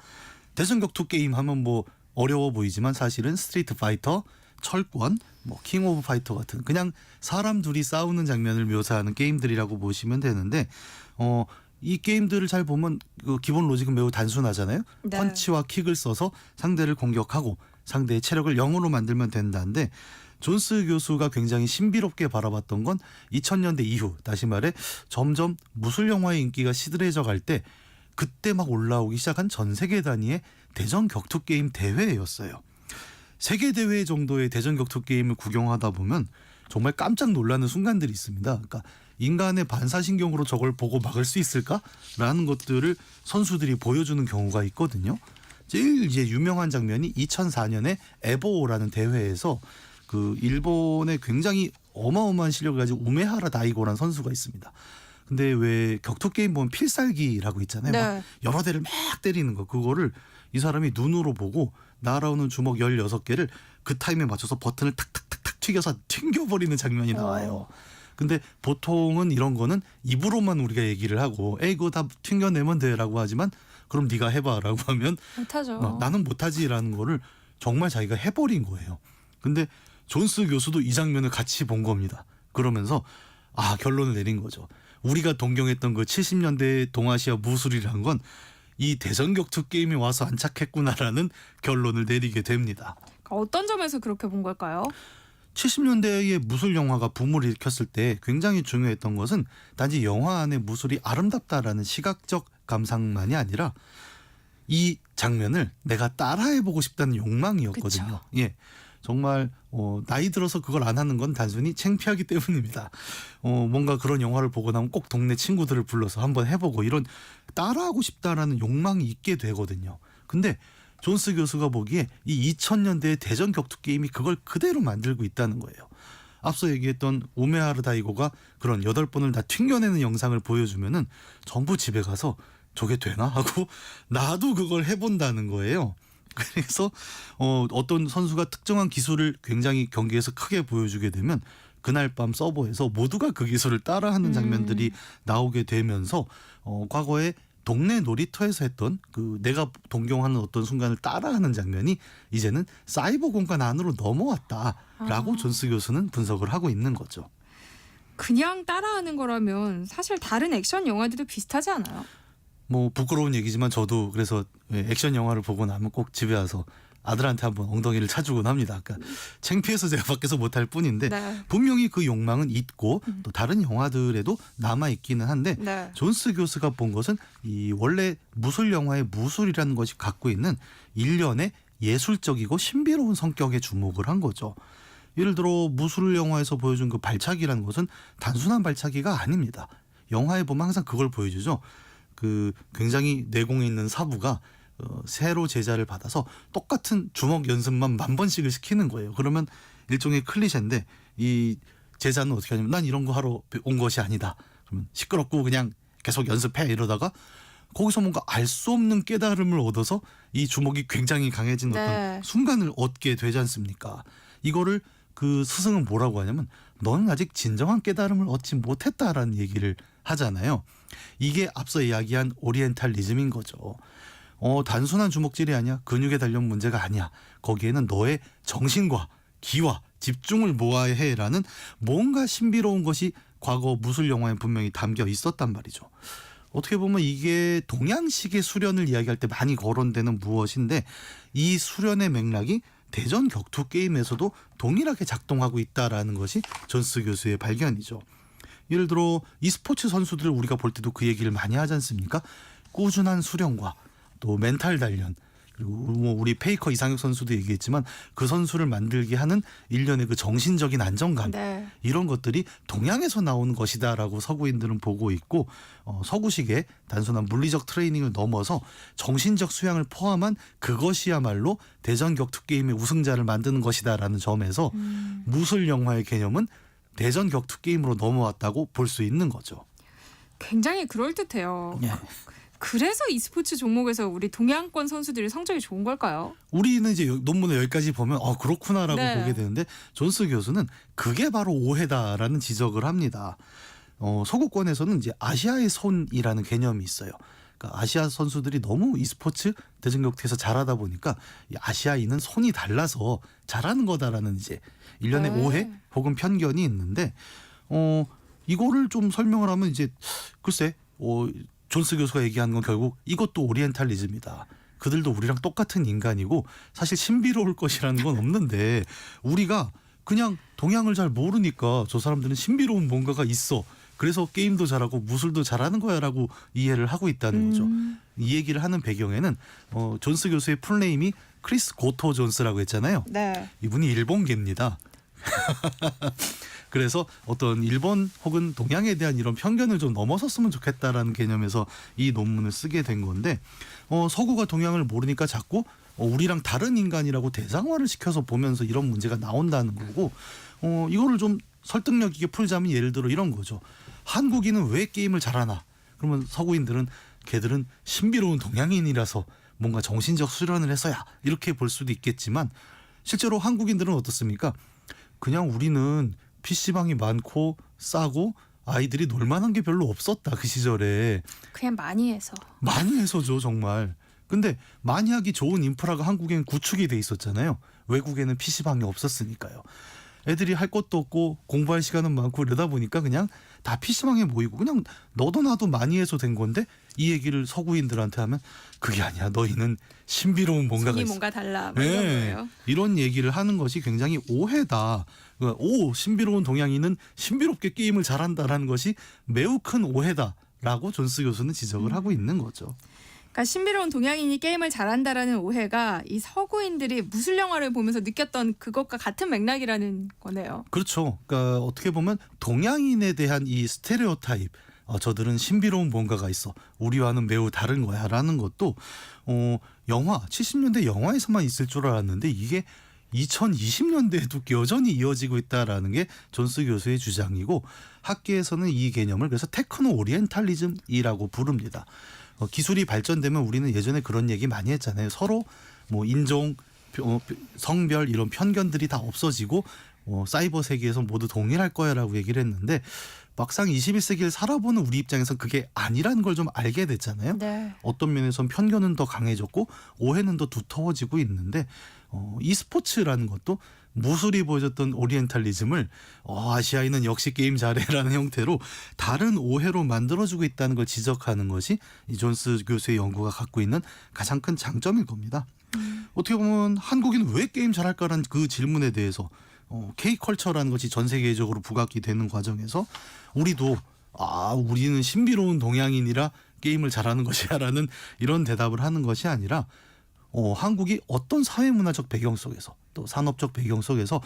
대전 격투 게임 하면 어려워 보이지만 사실은 스트리트 파이터, 철권, 킹 오브 파이터 같은 그냥 사람 둘이 싸우는 장면을 묘사하는 게임들이라고 보시면 되는데, 이 게임들을 잘 보면 그 기본 로직은 매우 단순하잖아요. 네. 펀치와 킥을 써서 상대를 공격하고 상대의 체력을 0으로 만들면 된다는데, 존스 교수가 굉장히 신비롭게 바라봤던 건 2000년대 이후, 다시 말해 점점 무술 영화의 인기가 시들해져 갈 때 그때 막 올라오기 시작한 전 세계 단위의 대전 격투 게임 대회였어요. 세계 대회 정도의 대전 격투 게임을 구경하다 보면 정말 깜짝 놀라는 순간들이 있습니다. 그러니까 인간의 반사신경으로 저걸 보고 막을 수 있을까라는 것들을 선수들이 보여주는 경우가 있거든요. 제일 이제 유명한 장면이 2004년에 에보라는 대회에서 그 일본의 굉장히 어마어마한 실력을 가지고 우메하라 다이고라는 선수가 있습니다. 근데 왜 격투 게임 보면 필살기라고 있잖아요. 네. 막 여러 대를 막 때리는 거, 그거를 이 사람이 눈으로 보고 날아오는 주먹 16개를 그 타임에 맞춰서 버튼을 탁탁탁탁 튀겨서 튕겨버리는 장면이 나와요. 근데 보통은 이런 거는 입으로만 우리가 얘기를 하고 그거 다 튕겨내면 돼라고 하지만, 그럼 네가 해봐라고 하면 못하죠. 나는 못하지라는 거를 정말 자기가 해버린 거예요. 근데 존스 교수도 이 장면을 같이 본 겁니다. 그러면서 결론을 내린 거죠. 우리가 동경했던 그 70년대 동아시아 무술이란 건 이 대전격투 게임이 와서 안착했구나라는 결론을 내리게 됩니다. 어떤 점에서 그렇게 본 걸까요? 70년대에 무술 영화가 붐을 일으켰을 때 굉장히 중요했던 것은 단지 영화 안의 무술이 아름답다라는 시각적 감상만이 아니라 이 장면을 내가 따라해보고 싶다는 욕망이었거든요. 그쵸. 예, 정말 나이 들어서 그걸 안 하는 건 단순히 창피하기 때문입니다. 뭔가 그런 영화를 보고 나면 꼭 동네 친구들을 불러서 한번 해보고 이런 따라하고 싶다라는 욕망이 있게 되거든요. 근데 존스 교수가 보기에 이 2000년대의 대전 격투 게임이 그걸 그대로 만들고 있다는 거예요. 앞서 얘기했던 우메하르 다이고가 그런 8번을 다 튕겨내는 영상을 보여주면은 전부 집에 가서 저게 되나 하고 나도 그걸 해본다는 거예요. 그래서 어떤 선수가 특정한 기술을 굉장히 경기에서 크게 보여주게 되면 그날 밤 서버에서 모두가 그 기술을 따라하는 장면들이 나오게 되면서 과거에 동네 놀이터에서 했던 그 내가 동경하는 어떤 순간을 따라하는 장면이 이제는 사이버 공간 안으로 넘어왔다라고 존스 교수는 분석을 하고 있는 거죠. 그냥 따라하는 거라면 사실 다른 액션 영화들도 비슷하지 않아요? 뭐 부끄러운 얘기지만 저도 그래서 액션 영화를 보고 나면 꼭 집에 와서 아들한테 한번 엉덩이를 차주곤 합니다. 그러니까 창피해서 제가 밖에서 못할 뿐인데 네. 분명히 그 욕망은 있고 또 다른 영화들에도 남아 있기는 한데 네. 존스 교수가 본 것은 이 원래 무술 영화의 무술이라는 것이 갖고 있는 일련의 예술적이고 신비로운 성격에 주목을 한 거죠. 예를 들어 무술 영화에서 보여준 그 발차기라는 것은 단순한 발차기가 아닙니다. 영화에 보면 항상 그걸 보여주죠. 그 굉장히 내공에 있는 사부가 새로 제자를 받아서 똑같은 주먹 연습만 10,000번씩을 시키는 거예요. 그러면 일종의 클리셰인데 이 제자는 어떻게 하냐면 난 이런 거 하러 온 것이 아니다. 그러면 시끄럽고 그냥 계속 연습해 이러다가 거기서 뭔가 알 수 없는 깨달음을 얻어서 이 주먹이 굉장히 강해진 네. 어떤 순간을 얻게 되지 않습니까? 이거를 그 스승은 뭐라고 하냐면 너는 아직 진정한 깨달음을 얻지 못했다라는 얘기를 하잖아요. 이게 앞서 이야기한 오리엔탈리즘인 거죠. 단순한 주먹질이 아니야. 근육의 단련 문제가 아니야. 거기에는 너의 정신과 기와 집중을 모아야 해라는 뭔가 신비로운 것이 과거 무술 영화에 분명히 담겨 있었단 말이죠. 어떻게 보면 이게 동양식의 수련을 이야기할 때 많이 거론되는 무엇인데 이 수련의 맥락이 대전 격투 게임에서도 동일하게 작동하고 있다라는 것이 존스 교수의 발견이죠. 예를 들어 e스포츠 선수들을 우리가 볼 때도 그 얘기를 많이 하지 않습니까? 꾸준한 수련과 또 멘탈 단련 그리고 뭐 우리 페이커 이상혁 선수도 얘기했지만 그 선수를 만들게 하는 일련의 그 정신적인 안정감 네. 이런 것들이 동양에서 나오는 것이다라고 서구인들은 보고 있고 서구식의 단순한 물리적 트레이닝을 넘어서 정신적 수양을 포함한 그것이야말로 대전 격투 게임의 우승자를 만드는 것이다라는 점에서 무술 영화의 개념은 대전 격투 게임으로 넘어왔다고 볼 수 있는 거죠. 굉장히 그럴듯해요. 예. 그래서 e스포츠 종목에서 우리 동양권 선수들이 성적이 좋은 걸까요? 우리는 이제 논문을 여기까지 보면 그렇구나라고 네. 보게 되는데 존스 교수는 그게 바로 오해다라는 지적을 합니다. 서구권에서는 이제 아시아의 손이라는 개념이 있어요. 그러니까 아시아 선수들이 너무 e스포츠 대전격투에서 잘하다 보니까 이 아시아인은 손이 달라서 잘하는 거다라는 이제 일련의 네. 오해 혹은 편견이 있는데 이거를 좀 설명을 하면 이제 글쎄 존스 교수가 얘기하는 건 결국 이것도 오리엔탈리즘이다. 그들도 우리랑 똑같은 인간이고 사실 신비로울 것이라는 건 없는데 우리가 그냥 동양을 잘 모르니까 저 사람들은 신비로운 뭔가가 있어. 그래서 게임도 잘하고 무술도 잘하는 거야라고 이해를 하고 있다는 거죠. 이 얘기를 하는 배경에는 존스 교수의 풀네임이 크리스 고토 존스라고 했잖아요. 네. 이분이 일본계입니다. 그래서 어떤 일본 혹은 동양에 대한 이런 편견을 좀 넘어섰으면 좋겠다라는 개념에서 이 논문을 쓰게 된 건데 서구가 동양을 모르니까 자꾸 우리랑 다른 인간이라고 대상화를 시켜서 보면서 이런 문제가 나온다는 거고 이거를 좀 설득력 있게 풀자면 예를 들어 이런 거죠. 한국인은 왜 게임을 잘하나? 그러면 서구인들은 걔들은 신비로운 동양인이라서 뭔가 정신적 수련을 해서야 이렇게 볼 수도 있겠지만 실제로 한국인들은 어떻습니까? 그냥 우리는 PC방이 많고 싸고 아이들이 놀만한 게 별로 없었다 그 시절에. 그냥 많이 해서. 많이 해서죠 정말. 근데 많이 하기 좋은 인프라가 한국에는 구축이 돼 있었잖아요. 외국에는 PC방이 없었으니까요. 애들이 할 것도 없고 공부할 시간은 많고 이러다 보니까 그냥 다 PC방에 모이고 그냥 너도 나도 많이 해서 된 건데 이 얘기를 서구인들한테 하면 그게 아니야. 너희는 신비로운 뭔가가 손이 있어. 뭔가 달라. 뭐 이런 거예요. 이런 얘기를 하는 것이 굉장히 오해다. 오, 신비로운 동양인은 신비롭게 게임을 잘한다라는 것이 매우 큰 오해다라고 존스 교수는 지적을 하고 있는 거죠. 그러니까 신비로운 동양인이 게임을 잘한다라는 오해가 이 서구인들이 무술 영화를 보면서 느꼈던 그것과 같은 맥락이라는 거네요. 그렇죠. 그러니까 어떻게 보면 동양인에 대한 이 스테레오타입, 저들은 신비로운 뭔가가 있어. 우리와는 매우 다른 거야라는 것도 영화 70년대 영화에서만 있을 줄 알았는데 이게 2020년대에도 여전히 이어지고 있다라는 게 존스 교수의 주장이고 학계에서는 이 개념을 그래서 테크노 오리엔탈리즘이라고 부릅니다. 기술이 발전되면 우리는 예전에 그런 얘기 많이 했잖아요. 서로 뭐 인종, 성별 이런 편견들이 다 없어지고 사이버 세계에서 모두 동일할 거야라고 얘기를 했는데 막상 21세기를 살아보는 우리 입장에서 그게 아니라는 걸 좀 알게 됐잖아요. 네. 어떤 면에선 편견은 더 강해졌고 오해는 더 두터워지고 있는데 e스포츠라는 것도 무술이 보여줬던 오리엔탈리즘을 아시아인은 역시 게임 잘해라는 형태로 다른 오해로 만들어주고 있다는 걸 지적하는 것이 이 존스 교수의 연구가 갖고 있는 가장 큰 장점일 겁니다. 어떻게 보면 한국인은 왜 게임 잘할까라는 그 질문에 대해서 K컬처라는 것이 전 세계적으로 부각이 되는 과정에서 우리도 우리는 신비로운 동양인이라 게임을 잘하는 것이야라는 이런 대답을 하는 것이 아니라 한국이 어떤 사회문화적 배경 속에서 또 산업적 배경 속에서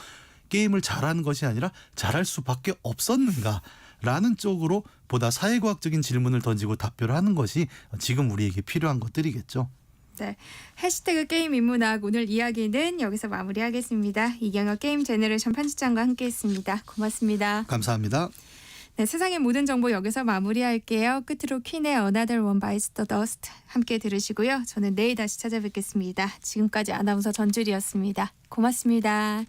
게임을 잘하는 것이 아니라 잘할 수밖에 없었는가라는 쪽으로 보다 사회과학적인 질문을 던지고 답변을 하는 것이 지금 우리에게 필요한 것들이겠죠. 네, 해시태그 게임 인문학 오늘 이야기는 여기서 마무리하겠습니다. 이경혁 게임 제너레이션 편집장과 함께했습니다. 고맙습니다. 감사합니다. 네, 세상의 모든 정보 여기서 마무리할게요. 끝으로 퀸의 Another One Bites the Dust 함께 들으시고요. 저는 내일 다시 찾아뵙겠습니다. 지금까지 아나운서 전주리였습니다. 고맙습니다.